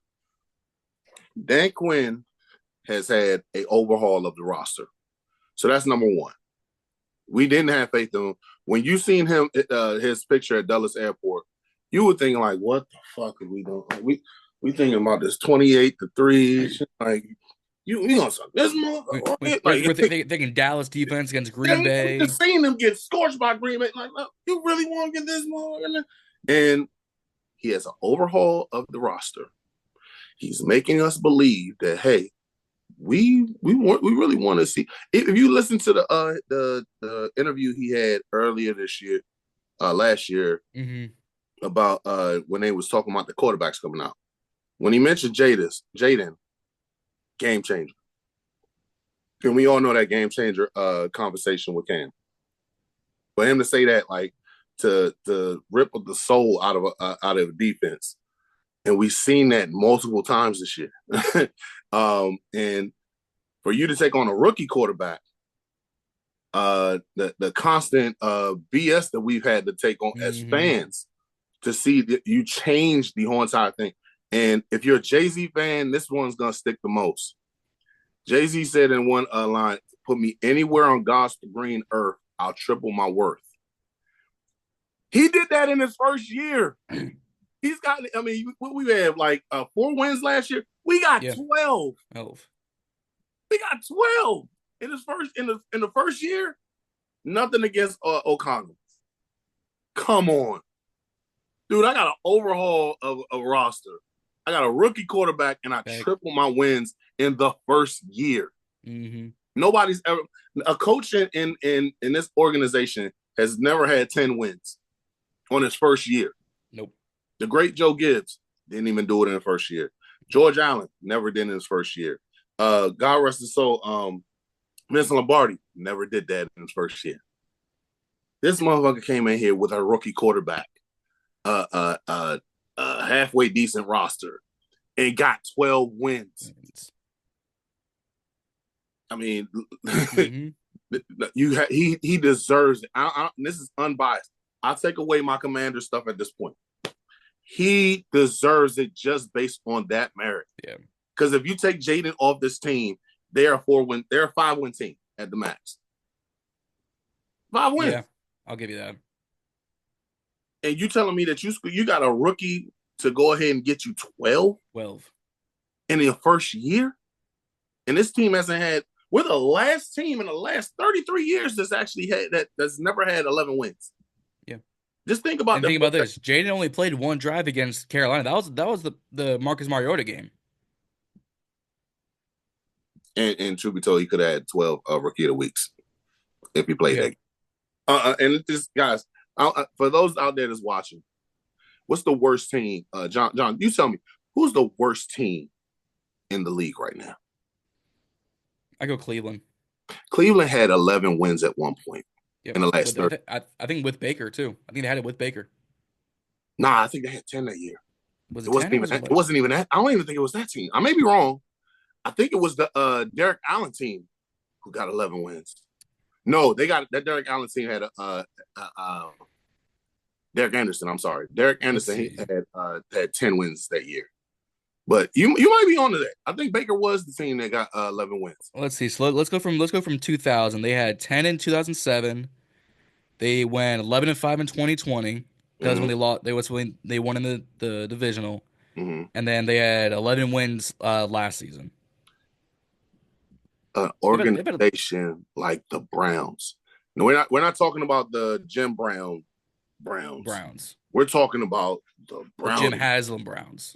Dan Quinn has had an overhaul of the roster. So that's number one. We didn't have faith in him. When you seen him, his picture at Dulles Airport, you were thinking like, what the fuck are we doing? Like, we thinking about this 28-3, like, you gonna suck this motherfucker. We're thinking Dallas defense against Green Bay. Just seeing them get scorched by Green Bay, like, look, you really want to get this motherfucker? And he has an overhaul of the roster. He's making us believe that, hey, we really want to see. If you listen to the interview he had earlier this year, last year, about when they was talking about the quarterbacks coming out, when he mentioned Jayden, game changer. And we all know that game changer conversation with Cam. For him to say that, like, to rip the soul out of a defense, and we've seen that multiple times this year. And for you to take on a rookie quarterback, the constant BS that we've had to take on as fans, to see that you change the whole entire thing. And if you're a Jay-Z fan, this one's going to stick the most. Jay-Z said in one line, put me anywhere on God's green earth, I'll triple my worth. He did that in his first year. He's got, I mean, we had like 4 wins last year. We got 12. We got 12 in the first year. Nothing against O'Connell. Come on. Dude, I got an overhaul of a roster. I got a rookie quarterback, and I triple my wins in the first year. Nobody's ever a coach in this organization has never had 10 wins on his first year. Nope. The great Joe Gibbs didn't even do it in the first year. George Allen never did in his first year. God rest his soul, Vincent Lombardi never did that in his first year. This motherfucker came in here with a rookie quarterback, halfway decent roster, and got 12 wins. I mean, he deserves it. This is unbiased. I'll take away my Commander stuff at this point. He deserves it just based on that merit. Yeah. Because if you take Jayden off this team, they're a 5-win team at the max. 5 wins. Yeah, I'll give you that. And you telling me that you got a rookie to go ahead and get you 12? 12. In your first year? And this team hasn't had, we're the last team in the last 33 years that's never had 11 wins. Yeah. Just think about this. Jayden only played 1 drive against Carolina. That was the Marcus Mariota game. And truth be told, he could have had 12 rookie of the weeks if he played that. And just guys, for those out there that's watching, what's the worst team? John, you tell me, who's the worst team in the league right now? I go Cleveland. Cleveland had 11 wins at one point in the last 30. I think with Baker too. I think they had it with Baker. Nah, I think they had 10 that year. It wasn't even that. I don't even think it was that team. I may be wrong. I think it was the Derek Allen team who got 11 wins. No, they got that Derek Allen team had Derek Anderson. I'm sorry, Derek Anderson. He see. had 10 wins that year. But you might be onto that. I think Baker was the team that got 11 wins. Let's see. So let's go from 2000. They had 10 in 2007. They went 11-5 in 2020. That was when Mm-hmm. they lost. They won in the divisional, Mm-hmm. and then they had 11 wins last season. An They've had organization like the Browns. No, we're not talking about the Jim Brown Browns. Browns. We're talking about the The Browns. Jim Haslam Browns.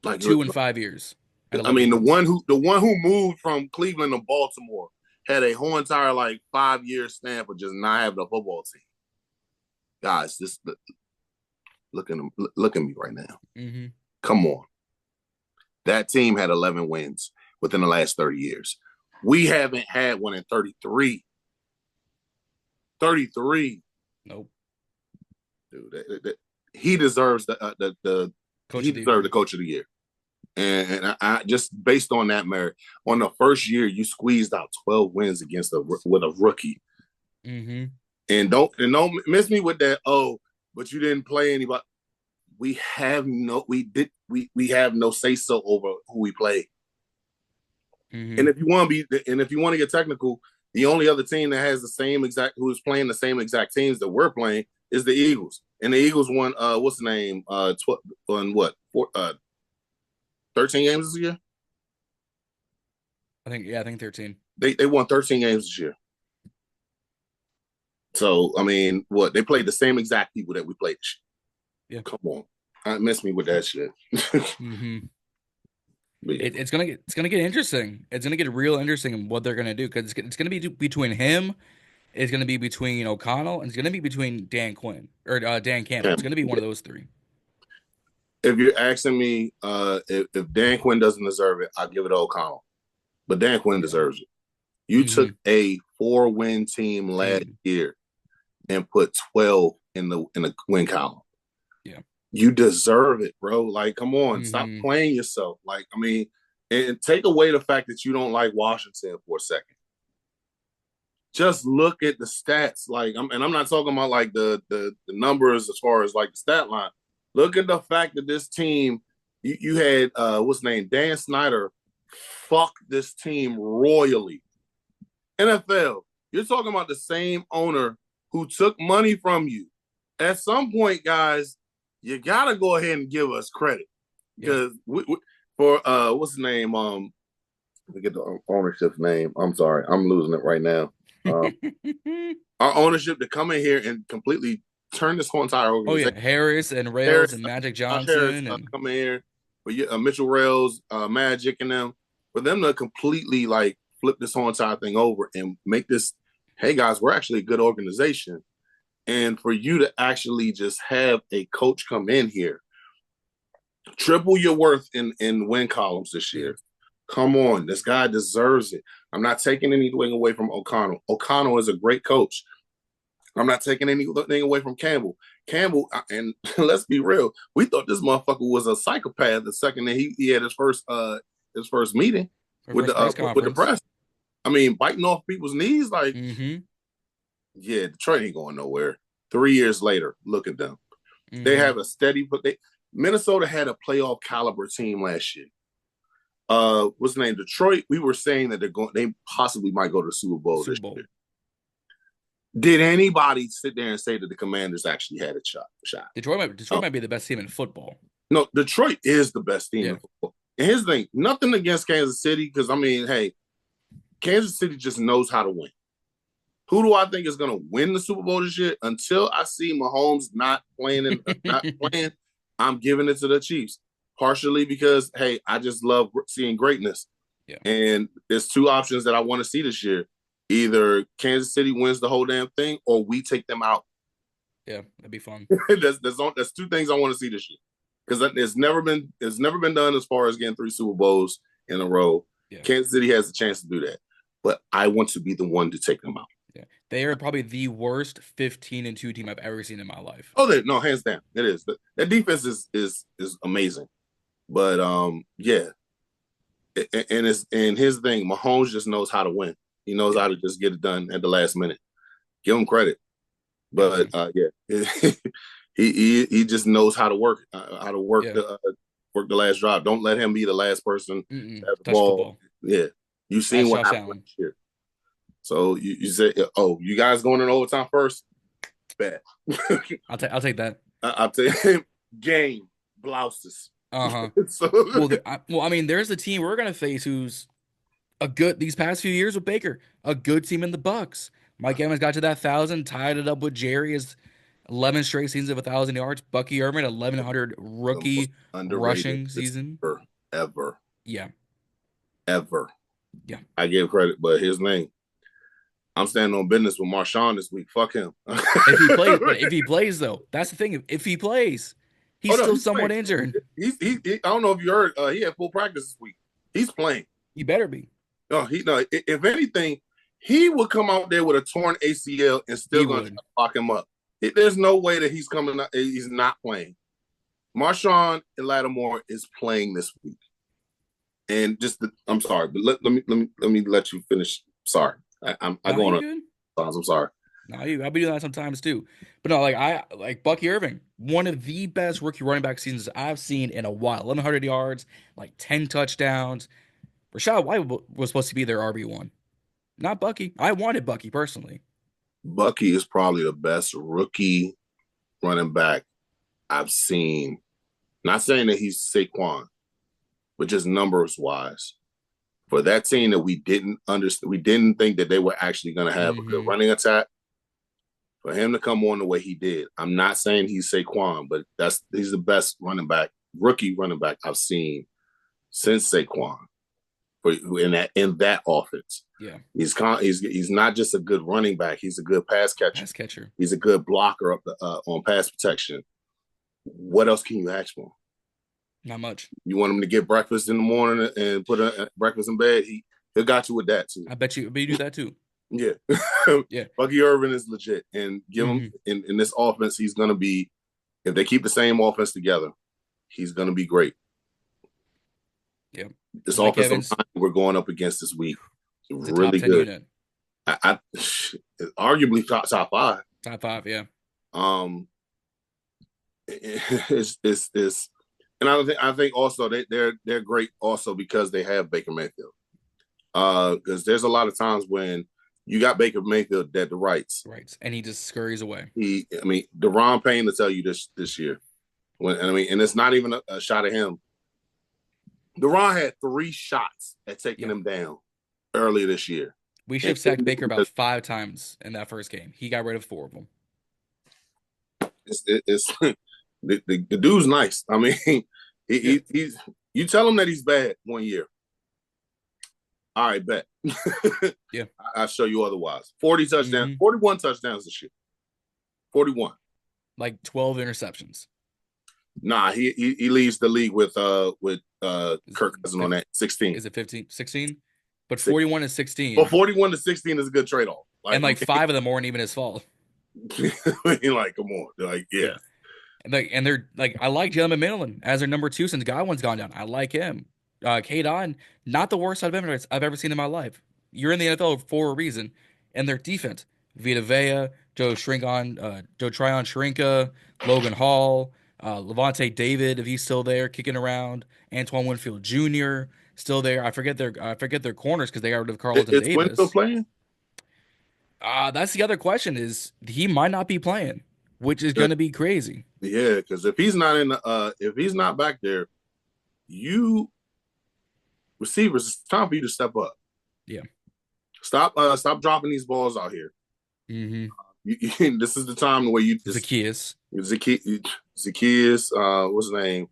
Like 2 in 5 years. I mean, the one who moved from Cleveland to Baltimore had a whole entire like 5-year stamp of just not having a football team. Guys, this look at me right now. Mm-hmm. Come on, that team had 11 wins within the last 30 years. We haven't had one in 33. 33. Nope. Dude, he deserves the coach of the year. And I just based on that merit, on the first year, you squeezed out 12 wins with a rookie. Mm-hmm. And don't miss me with that. Oh, but you didn't play anybody. We have no say so over who we play. Mm-hmm. And if you want to get technical, the only other team that has who is playing the same exact teams that we're playing is the Eagles. And the Eagles won what's the name? 13 games this year? I think 13. They won 13 games this year. So, I mean, they played the same exact people that we played this year. Yeah. Come on. Miss me with that shit. Mm-hmm. Yeah. It's gonna get interesting. It's gonna get real interesting in what they're gonna do, because it's gonna be between him, it's gonna be between O'Connell, and it's gonna be between Dan Quinn or Dan Campbell. It's gonna be one of those three. If you're asking me if Dan Quinn doesn't deserve it, I'll give it to O'Connell. But Dan Quinn deserves it. You took a 4-win team last year and put 12 in the win column. Yeah. You deserve it, bro. Like, come on, stop playing yourself. Like, I mean, and take away the fact that you don't like Washington for a second. Just look at the stats. Like, I'm not talking about like the numbers as far as like the stat line. Look at the fact that this team, you had what's his name, Dan Snyder, fuck this team royally. NFL, you're talking about the same owner who took money from you. At some point, guys, you gotta go ahead and give us credit, because for what's his name? Let me get the ownership's name. I'm sorry, I'm losing it right now. Our ownership to come in here and completely turn this whole entire organization. Oh yeah, Harris and Rails and Magic Johnson and come in here, but Mitchell Rails, Magic, and them, for them to completely like flip this whole entire thing over and make this. Hey guys, we're actually a good organization. And for you to actually just have a coach come in here, triple your worth in win columns this year. Come on, this guy deserves it. I'm not taking anything away from O'Connell. O'Connell is a great coach. I'm not taking anything away from Campbell. Campbell, and let's be real, we thought this motherfucker was a psychopath the second that he had his first meeting with the press. I mean, biting off people's knees, like. Yeah, Detroit ain't going nowhere. 3 years later, look at them. They have a steady, Minnesota had a playoff caliber team last year. What's the name? Detroit, we were saying that they possibly might go to the Super Bowl this year. Did anybody sit there and say that the Commanders actually had a shot? Detroit might be the best team in football. No, Detroit is the best team in football. And here's the thing, nothing against Kansas City, because I mean, hey, Kansas City just knows how to win. Who do I think is going to win the Super Bowl this year? Until I see Mahomes not playing, I'm giving it to the Chiefs. Partially because, hey, I just love seeing greatness. Yeah. And there's 2 options that I want to see this year. Either Kansas City wins the whole damn thing, or we take them out. Yeah, that'd be fun. That's 2 things I want to see this year. Because it's never been done as far as getting 3 Super Bowls in a row. Yeah. Kansas City has a chance to do that. But I want to be the one to take them out. Yeah, they are probably the worst 15-2 team I've ever seen in my life. Oh, no, hands down, it is. That defense is amazing, but yeah, and his thing, Mahomes just knows how to win. He knows how to just get it done at the last minute. Give him credit. But Gotcha. yeah, he just knows how to work Yeah. work the last drive. Don't let him be the last person to have the Touch the ball. ball. Yeah, you seen That's what Josh happened Allen. last year. So you said, oh, you guys going in overtime first? Bet. I'll take that. I'll tell you, game blouses. Uh-huh. So Well, I mean, there's a team we're gonna face who's a good these past few years with Baker, a good team in the Bucs. Mike Evans got to that 1,000, tied it up with Jerry as 11 straight seasons of 1,000 yards. Bucky Irvin, 1,100 the most rookie underrated rushing season. receiver ever, Yeah, ever. yeah. I give credit, but his name. I'm standing on business with Marshawn this week. Fuck him. If he plays though, that's the thing. If he plays, Oh he's no, still he's playing. somewhat injured. I don't know if you heard. He had full practice this week. He's playing. He better be. No. If anything, he would come out there with a torn ACL and still He going to would. lock him up. There's no way that he's coming. He's not playing. Marshawn and Lattimore is playing this week. And I'm sorry, but let me let you finish. Sorry, I go on. Good. I'm sorry. No, I'll be doing that sometimes too. But no, like Bucky Irving, one of the best rookie running back seasons I've seen in a while. 1,100 yards, like 10 touchdowns. Rashad White was supposed to be their RB1, not Bucky. I wanted Bucky personally. Bucky is probably the best rookie running back I've seen. Not saying that he's Saquon, but just numbers wise. For that team that we didn't understand, we didn't think that they were actually going to have a good running attack. For him to come on the way he did, I'm not saying he's Saquon, but he's the best rookie running back I've seen since Saquon. In that offense, Yeah, he's not just a good running back; he's a good pass catcher. He's a good blocker up on pass protection. What else can you ask for? Not much. You want him to get breakfast in the morning and put a breakfast in bed? He'll got you with that too. I bet you do that too. Yeah. Yeah. Bucky Irvin is legit. And give him in this offense, he's gonna be, if they keep the same offense together, he's gonna be great. Yeah. This offensive line we're going up against this week, really good. Unit. I arguably top five. Top five, yeah. It's and I think also they're great also because they have Baker Mayfield. Because there's a lot of times when you got Baker Mayfield dead to rights. Right. And he just scurries away. Deron Payne to tell you this year. And it's not even a shot at him. Deron had 3 shots at taking him down earlier this year. We should have sacked Baker about 5 times in that first game. He got rid of 4 of them. It's the dude's nice. I mean, he's you tell him that he's bad one year. All right, bet. Yeah. I'll show you otherwise. 40 touchdowns, 41 touchdowns this year. 41. Like 12 interceptions. Nah, he leads the league with Kirk Cousins on that 16. Is it 15? 16? But 41 and 16. Well, 41 to 16 is a good trade-off. And 5 of them weren't even his fault. Like, come on. Like, yeah. And they're like, I like Jalen McMillan as their number 2 since Godwin's gone down. I like him. Kate On, not the worst I've ever seen in my life. You're in the NFL for a reason. And their defense, Vita Vea, Joe Tryon Shrinka, Logan Hall, Levante David, if he's still there, kicking around, Antoine Winfield Jr. still there. I forget their corners because they got rid of Carlton Davis. Is Winfield playing? That's the other question. Is he might not be playing, which is going to be crazy. Yeah, because if he's not back there, you receivers, it's time for you to step up. Yeah. Stop dropping these balls out here. This is the time where you just Zacchaeus, what's his name?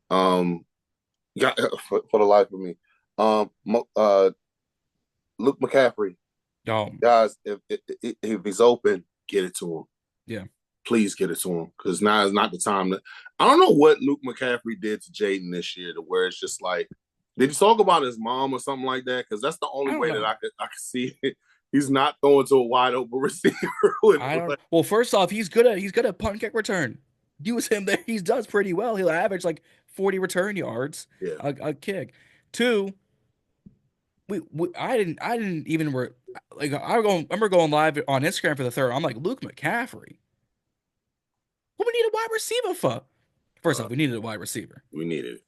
Got for the life of me. Luke McCaffrey. Guys, if he's open, get it to him. Yeah. Please get it to him, because now is not the time I don't know what Luke McCaffrey did to Jayden this year to where it's just like, did he talk about his mom or something like that? Because that's the only way that I could see it. He's not throwing to a wide open receiver. Well, first off, he's good at punt and kick return. Use him there. He does pretty well. He'll average like 40 return yards a kick. 2, I didn't even I remember going live on Instagram for the third. I'm like, Luke McCaffrey. wide receiver for? First off, we needed a wide receiver. We needed it.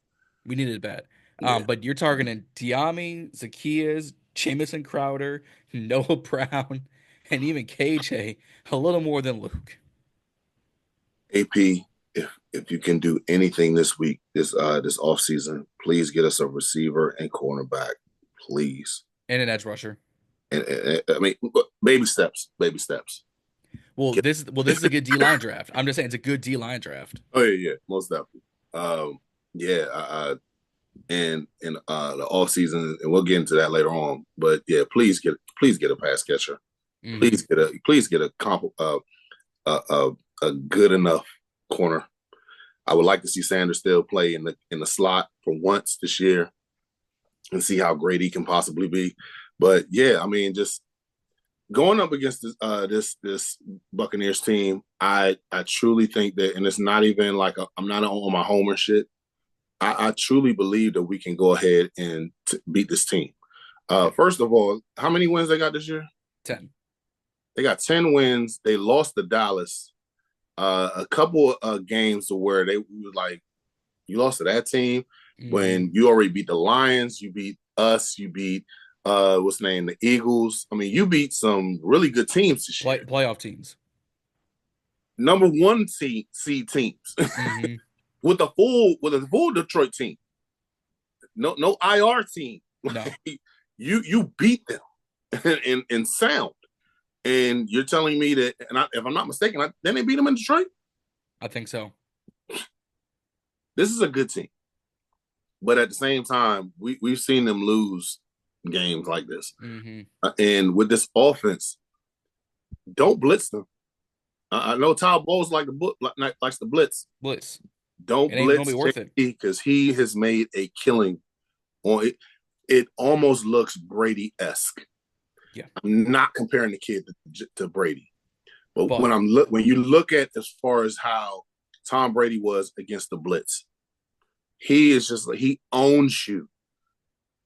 We needed it bad. Yeah. But you're targeting Diami, Zacchaeus, Jamison Crowder, Noah Brown, and even KJ a little more than Luke. AP, if you can do anything this week, this offseason, please get us a receiver and cornerback, please. And an edge rusher. And I mean, baby steps. Well, this is a good D-line draft. I'm just saying it's a good D-line draft. Oh yeah, most definitely. And the off season, and we'll get into that later on. But yeah, please get a pass catcher. Mhm. Please get a good enough corner. I would like to see Sanders still play in the slot for once this year, and see how great he can possibly be. But yeah, I mean, just going up against this Buccaneers team, I truly think that, and it's not even like I'm not on my homer shit. I truly believe that we can go ahead and beat this team. First of all, how many wins they got this year? 10. They got 10 wins. They lost to Dallas. A couple of games to where they were like, you lost to that team when you already beat the Lions, you beat us, you beat the Eagles. I mean, you beat some really good teams this year. Playoff teams. Number 1 seed teams. Mm-hmm. with a full Detroit team. No IR team. No. You beat them in sound. And you're telling me that, and if I'm not mistaken, then they beat them in Detroit? I think so. This is a good team. But at the same time, we've seen them lose games like this. Mm-hmm. And with this offense, don't blitz them. I know Todd Bowles likes the blitz. Blitz. Don't blitz because he has made a killing on it. It almost looks Brady-esque. Yeah, I'm not comparing the kid to Brady, but when you look at as far as how Tom Brady was against the blitz, he is just like, he owns you.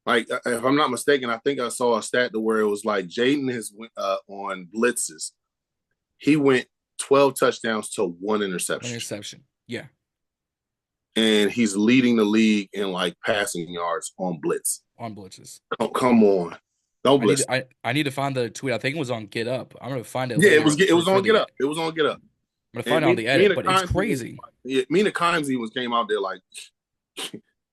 Like, if I'm not mistaken, I think I saw a stat to where it was like Jayden has went on blitzes. He went 12 touchdowns to 1 interception. Yeah. And he's leading the league in like passing yards on blitz. On blitzes. Oh, come on. Don't blitz. I need to find the tweet. I think it was on Get Up. I'm going to find it. Yeah, it was on Get Up. It was on Get Up. I'm going to find it on the edit, but it's crazy. Mina Kimes even came out there like,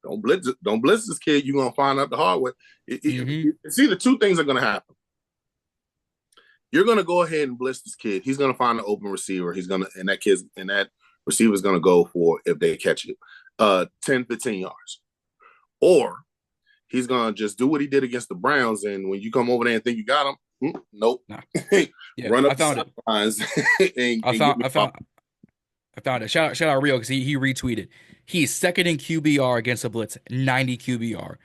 don't blitz this kid. You're going to find out the hard way. It's either two things are going to happen. You're going to go ahead and blitz this kid. He's going to find an open receiver. And that receiver's going to go for, if they catch it, 10, 15 yards. Or he's going to just do what he did against the Browns, and when you come over there and think you got him, nope. Nah. Yeah, run up I found it. I found it. Shout out Rio because he retweeted. He's second in QBR against the blitz, 90 QBR,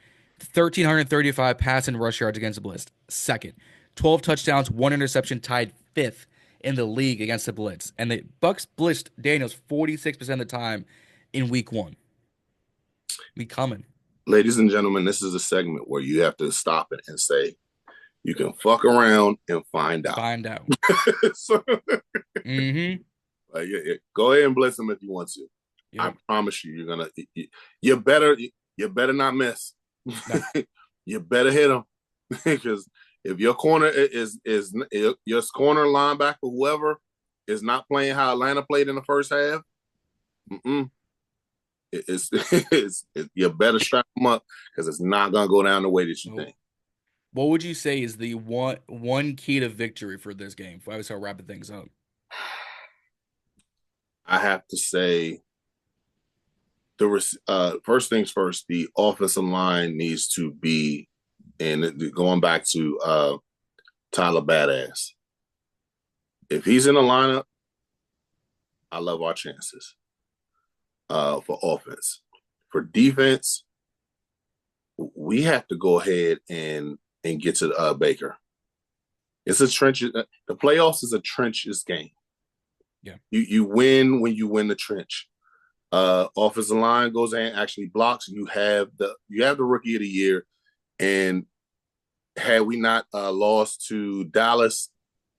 1,335 pass and rush yards against the blitz, second, 12 touchdowns, 1 interception, tied 5th in the league against the blitz. And the Bucs blitzed Daniels 46% of the time in week 1. We coming. Ladies and gentlemen, this is a segment where you have to stop it and say, you can fuck around and find out. So, go ahead and blitz them if you want to. Yep. I promise you, you better not miss. No. You better hit them because if your corner is your corner linebacker, whoever is not playing how Atlanta played in the first half, you better strap them up because it's not gonna go down the way that you think. What would you say is the one key to victory for this game? If I was to wrap things up, I have to say first things first. The offensive line needs to be, and going back to Tyler Badass. If he's in the lineup, I love our chances. For offense. For defense, we have to go ahead and get to Baker. It's a trenches. The playoffs is a trenches game. Yeah, you win when you win the trench. Offensive line goes in, actually blocks. You have the rookie of the year, and had we not lost to Dallas,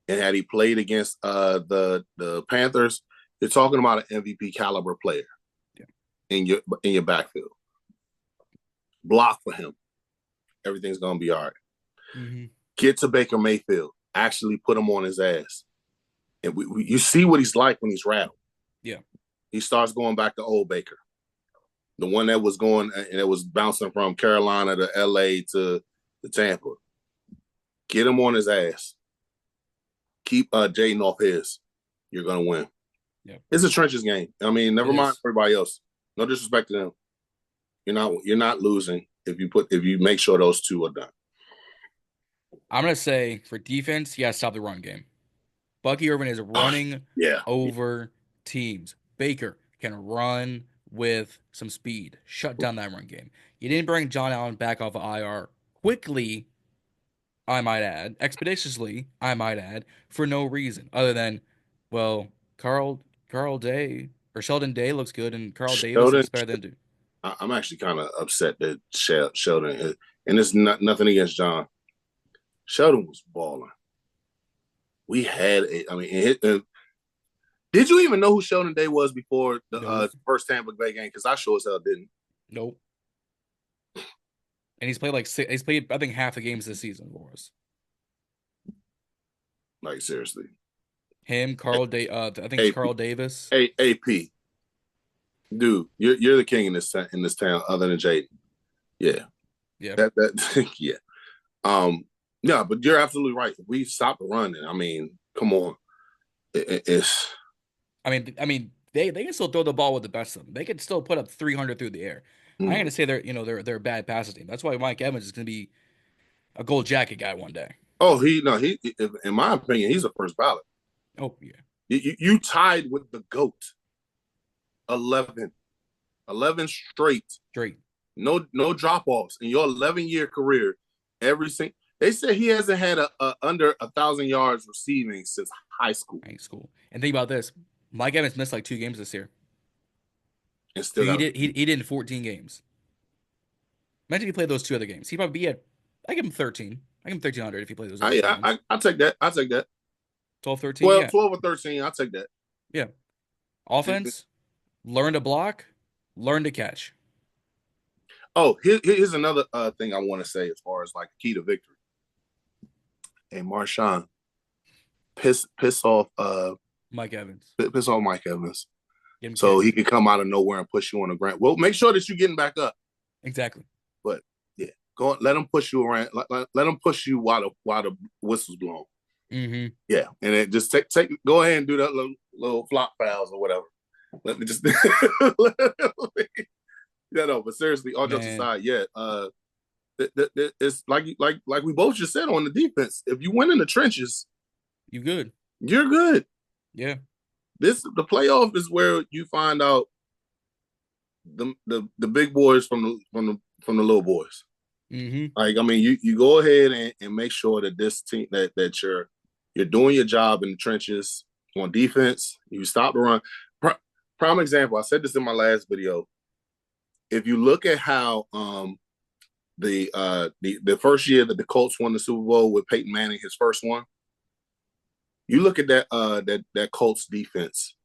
and had he played against the Panthers, You're talking about an MVP caliber player in your backfield. Block for him. Everything's gonna be all right. Mm-hmm. Get to Baker Mayfield. Actually put him on his ass. And you see what he's like when he's rattled. Yeah. He starts going back to old Baker. The one that was going and it was bouncing from Carolina to LA to Tampa. Get him on his ass. Keep Jayden off his. You're gonna win. Yeah. It's a trenches game. I mean, never mind everybody else. No disrespect to them. You're not losing if you make sure those two are done. I'm gonna say for defense, you gotta stop the run game. Bucky Irvin is running over teams. Baker can run with some speed. Shut down that run game. You didn't bring John Allen back off of IR quickly, I might add, expeditiously, I might add, for no reason other than, well, Carl Day or Sheldon Day looks good, and Carl Davis looks better than dude. I'm actually kind of upset that Sheldon, and it's nothing against John. Sheldon was balling. We had did you even know who Sheldon Day was before the first Tampa Bay game? Because I sure as hell didn't. Nope. And he's played I think half the games this season for us. Like seriously. Him, Carl Day. I think it's Carl Davis. AP. Dude, you're the king in this town, other than Jayden. Yeah. Yeah. That yeah. Yeah, but you're absolutely right. If we stop running, I mean, come on. It's. I mean, they can still throw the ball with the best of them. They can still put up 300 through the air. I ain't gonna say they're a bad passing team. That's why Mike Evans is gonna be a gold jacket guy one day. Oh, he in my opinion, he's a first ballot. Oh yeah. You tied with the GOAT. 11 straight. No drop offs in your 11-year career. They said he hasn't had a under 1,000 yards receiving since high school. And think about this: Mike Evans missed like 2 games this year. And still, he did in 14 games. Imagine if he played those 2 other games. He'd probably be at. I give him 13. I give him 1,300 if he played those. I'll take that. 12, 13. 12 or 13. I'll take that. Yeah. Offense. Learn to block. Learn to catch. Oh, here's another thing I want to say as far as like the key to victory. Hey, MARSHON, piss off Mike Evans. Piss off Mike Evans. So he can come out of nowhere and push you on the ground. Well, make sure that you're getting back up. Exactly. But yeah, go let him push you around. Let him push you while the whistle's blown. Mm-hmm. Yeah, and it just go ahead and do that little flop fouls or whatever. Let me just but seriously, all jokes aside, it's like we both just said on the defense. If you win in the trenches, you're good. You're good. Yeah. The playoff is where you find out the big boys from the little boys. Mm-hmm. Like, I mean, you go ahead and make sure that this team that you're doing your job in the trenches on defense. You stop the run. Prime example, I said this in my last video. If you look at how the first year that the Colts won the Super Bowl with Peyton Manning, his first one, you look at that Colts defense.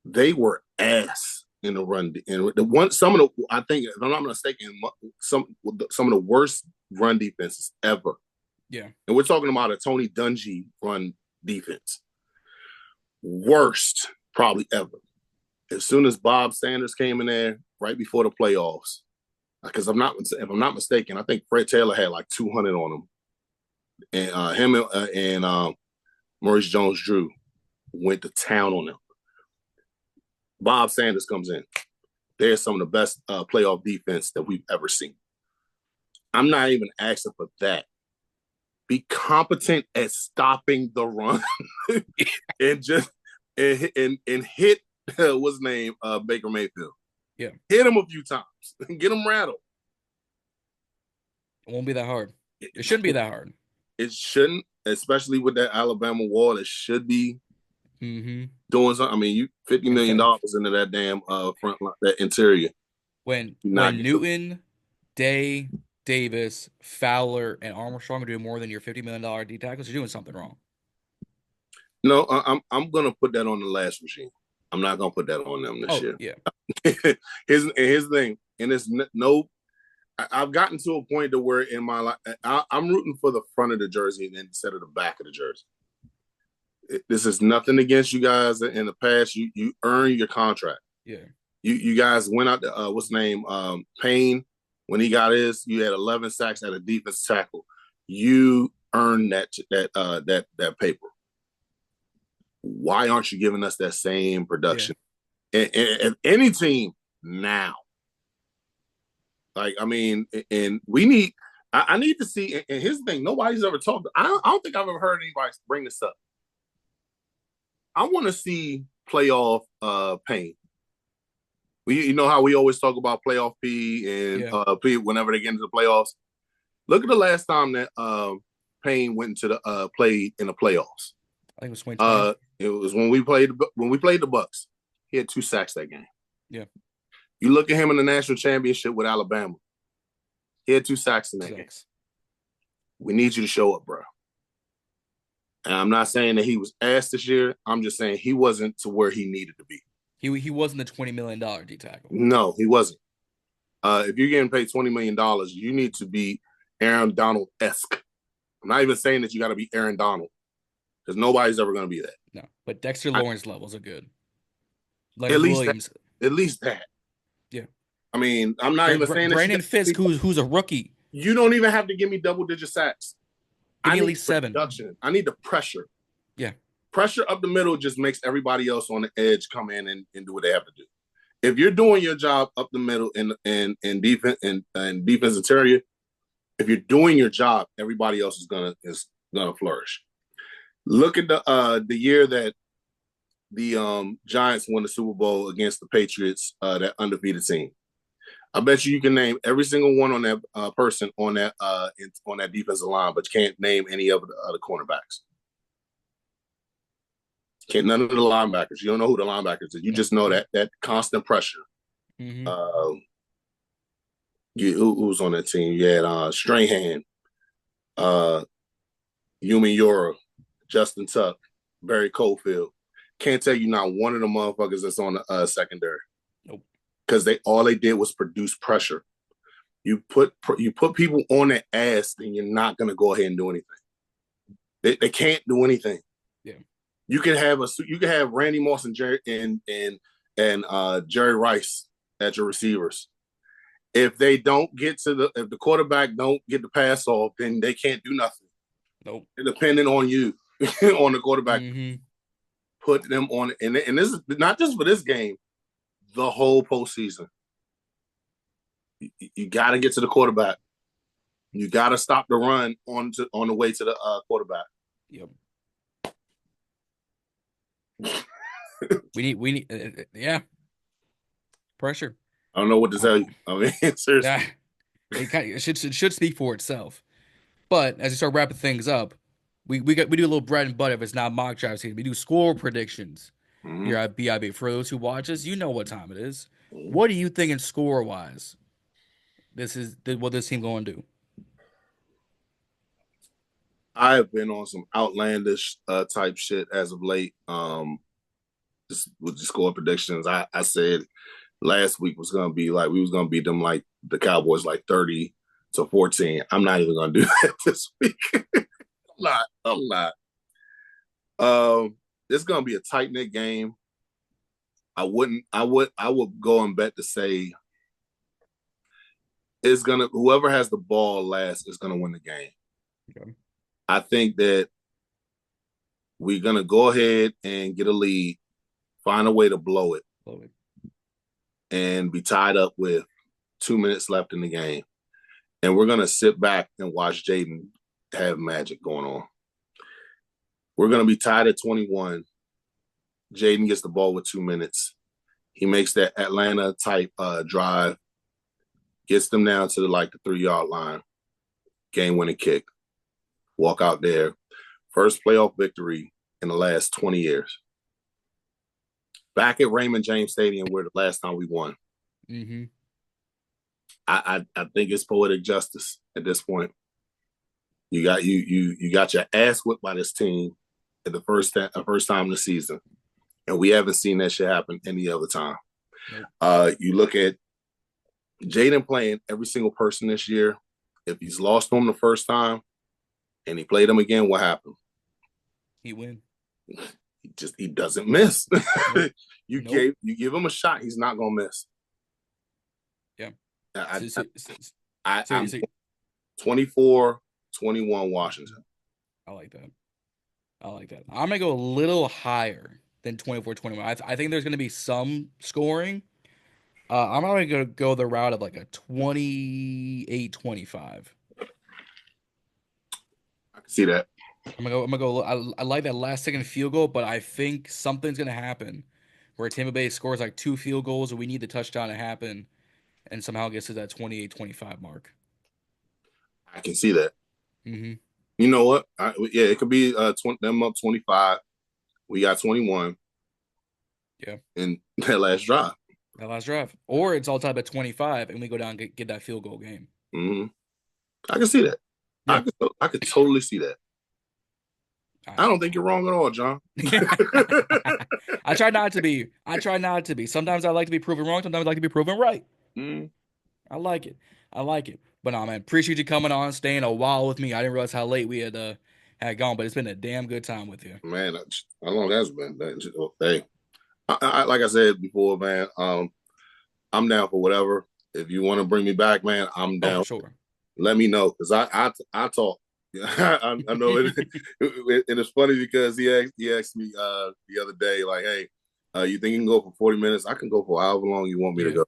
They were ass in the run. And I think, if I'm not mistaken, some of the worst run defenses ever. Yeah. And we're talking about a Tony Dungy run defense. Worst probably ever. As soon as Bob Sanders came in there right before the playoffs, because if I'm not mistaken, I think Fred Taylor had like 200 on him, and him and Maurice Jones-Drew went to town on them. Bob Sanders comes in. They're some of the best playoff defense that we've ever seen. I'm not even asking for that. Be competent at stopping the run and just and hit what's his name, Baker Mayfield. Yeah. Hit him a few times. Get him rattled. It won't be that hard. It shouldn't be that hard. It shouldn't, especially with that Alabama wall. It should be doing something. I mean, you $50 million into that damn front line, that interior. When Newton, Day, Davis, Fowler, and Armstrong are doing more than your $50 million D tackles, you're doing something wrong. No, I'm gonna put that on the last regime. I'm not gonna put that on them this year. Yeah. Here's the thing, and it's no. I've gotten to a point to where in my life, I'm rooting for the front of the jersey instead of the back of the jersey. This is nothing against you guys in the past. You earn your contract. Yeah. You guys went out to what's the name? Payne, when he got his, you had 11 sacks at a defense tackle. You earned that paper. Why aren't you giving us that same production? Yeah. And any team now. Like, I mean, and we need. I need to see. And here's the thing: nobody's ever talked. I don't think I've ever heard anybody bring this up. I want to see playoff Payne. You know how we always talk about playoff P and P whenever they get into the playoffs. Look at the last time that Payne went into the played in the playoffs. I think it was 2020. It was when we played the Bucs. He had 2 sacks that game. Yeah. You look at him in the national championship with Alabama. He had 2 sacks in that game. We need you to show up, bro. And I'm not saying that he was ass this year. I'm just saying he wasn't to where he needed to be. He wasn't the $20 million D tackle. No, he wasn't. If you're getting paid $20 million, you need to be Aaron Donald-esque. I'm not even saying that you got to be Aaron Donald, because nobody's ever going to be that. No, but Dexter Lawrence levels are good. At least that. Yeah. I mean, I'm not even saying that. Brandon Fisk, who's a rookie. You don't even have to give me double-digit sacks. Give me at least 7. I need the pressure. Yeah. Pressure up the middle just makes everybody else on the edge come in and do what they have to do. If you're doing your job up the middle in defense and defense interior, if you're doing your job, everybody else is gonna flourish. Look at the year that the Giants won the Super Bowl against the Patriots, that undefeated team. I bet you can name every single one on that person on that defensive line, but you can't name any of the other cornerbacks. None of the linebackers. You don't know who the linebackers are. You just know that constant pressure. Mm-hmm. Who was on that team? You had Strahan, Yumi Yora, Justin Tuck, Barry Cofield. Can't tell you not one of the motherfuckers that's on the secondary. Nope. Because all they did was produce pressure. You put people on their ass, then you're not gonna go ahead and do anything. They can't do anything. Yeah. You can have Randy Moss and Jerry Jerry Rice at your receivers. If they don't get if the quarterback don't get the pass off, then they can't do nothing. Nope. They're depending on you, on the quarterback. Mm-hmm. Put them on, and this is not just for this game, the whole postseason. You got to get to the quarterback. You got to stop the run on the way to the quarterback. Yep. we need pressure. I don't know what to tell you. I mean, seriously, it should speak for itself. But as we start wrapping things up, we do a little bread and butter. If it's not mock draft season, we do score predictions. Mm-hmm. Here at BIB. For those who watch us, you know what time it is. Mm-hmm. What are you thinking score wise? What this team going to do? I've been on some outlandish type shit as of late. Just with the score predictions, I said last week was going to be like we was going to beat them like the Cowboys like 30-14. I'm not even going to do that this week. I'm not. It's going to be a tight knit game. I would go and bet to say whoever has the ball last is going to win the game. Okay. I think that we're going to go ahead and get a lead, find a way to blow it, and be tied up with 2 minutes left in the game. And we're going to sit back and watch Jayden have magic going on. We're going to be tied at 21. Jayden gets the ball with 2 minutes. He makes that Atlanta-type drive, gets them down to the 3-yard line, game-winning kick, walk out there. First playoff victory in the last 20 years. Back at Raymond James Stadium where the last time we won. Mm-hmm. I think it's poetic justice at this point. You got your ass whipped by this team at the first time of the season. And we haven't seen that shit happen any other time. Nope. You look at Jayden playing every single person this year. If he's lost to him the first time and he played him again, what happened? He win. He doesn't miss. Nope. You Nope. give him a shot, he's not gonna miss. Yeah. I'm 24-21 Washington. I like that. I'm gonna go a little higher than 24-21. I think there's gonna be some scoring. I'm not gonna go the route of like a 28-25. I can see that. I'm gonna go. I like that last second field goal, but I think something's gonna happen where Tampa Bay scores like 2 field goals, and we need the touchdown to happen, and somehow gets to that 28-25 mark. I can see that. Mm-hmm. You know what? It could be them up 25. We got 21. Yeah. In that last drive. Or it's all tied at 25, and we go down and get that field goal game. Mm-hmm. I can see that. Yeah. I could totally see that. I don't think you're wrong at all, John. I try not to be. Sometimes I like to be proven wrong. Sometimes I like to be proven right. Mm. I like it. But no, man, appreciate you coming on, staying a while with me. I didn't realize how late we had gone, but it's been a damn good time with you. Man, how long has it been? Hey, I like I said before, man, I'm down for whatever. If you want to bring me back, man, I'm down. Oh, sure. Let me know, because I talk. I know it. And it's funny because he asked me the other day, like, hey, you think you can go for 40 minutes? I can go for however long you want me to go.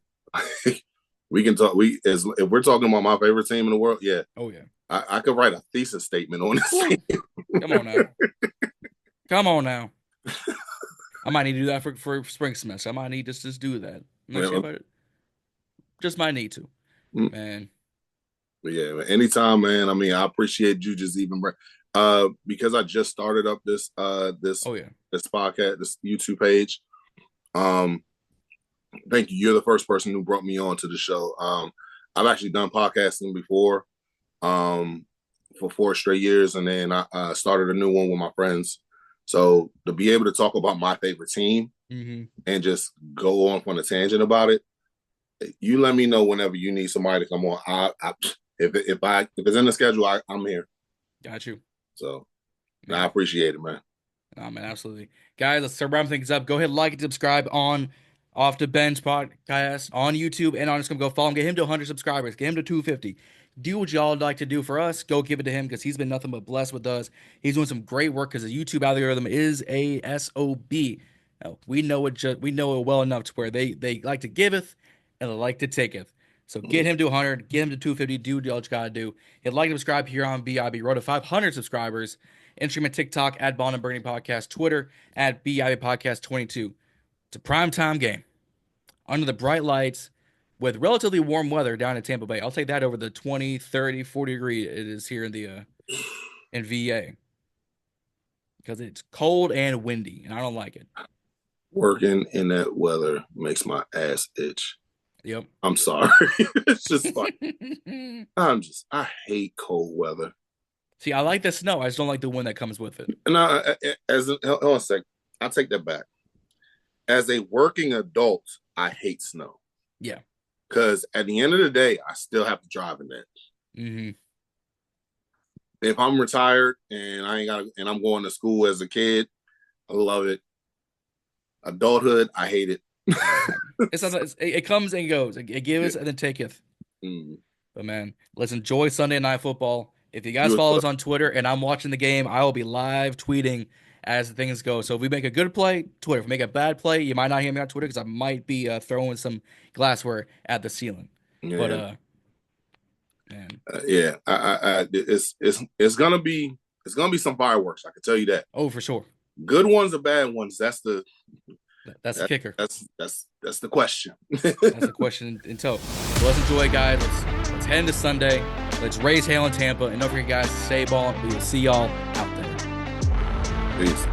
We can talk. If we're talking about my favorite team in the world, yeah. Oh yeah. I could write a thesis statement on this. Come on now. I might need to do that for spring semester. I might need to just do that. I'm not sure about it. Just might need to, man. But yeah, anytime, man. I mean, I appreciate you just even because I just started up this this podcast, this YouTube page. Thank you. You're the first person who brought me on to the show. I've actually done podcasting before for 4 straight years, and then I started a new one with my friends. So to be able to talk about my favorite team and just go on a tangent about it, you let me know whenever you need somebody to come on. If it's in the schedule, I'm here. Got you. So I appreciate it, man. Oh, man, absolutely. Guys, let's start wrapping things up. Go ahead, like and subscribe on Off the Bench podcast on YouTube and on Instagram. Go follow him. Get him to 100 subscribers. Get him to 250. Do what y'all like to do for us. Go give it to him because he's been nothing but blessed with us. He's doing some great work because the YouTube algorithm is a SOB. Now, we know it well enough to where they like to giveth and they like to taketh. So get him to 100, get him to 250, do what you gotta do. Hit like and subscribe here on BIB. Road to 500 subscribers. Instagram and TikTok at Ballin In Burgundy Podcast. Twitter at BIB Podcast 22. It's a primetime game. Under the bright lights with relatively warm weather down in Tampa Bay. I'll take that over the 20, 30, 40 degree it is here in VA. Because it's cold and windy, and I don't like it. Working in that weather makes my ass itch. Yep. I'm sorry. It's just like I hate cold weather. See, I like the snow. I just don't like the wind that comes with it. And hold on a sec. I'll take that back. As a working adult, I hate snow. Yeah. Because at the end of the day, I still have to drive in that. Mm-hmm. If I'm retired and I'm going to school as a kid, I love it. Adulthood, I hate it. It comes and goes. It gives and then taketh. Mm. But man, let's enjoy Sunday Night Football. If you guys follow us on Twitter and I'm watching the game, I will be live tweeting as things go. So if we make a good play, Twitter. If we make a bad play, you might not hear me on Twitter because I might be throwing some glassware at the ceiling. Yeah. But man, it's gonna be some fireworks. I can tell you that. Oh, for sure. Good ones or bad ones. That's the kicker. That's the question. That's the question in tow. So let's enjoy, guys. Let's head into Sunday. Let's raise hail in Tampa. And don't forget, guys, to stay ballin'. We will see y'all out there. Peace.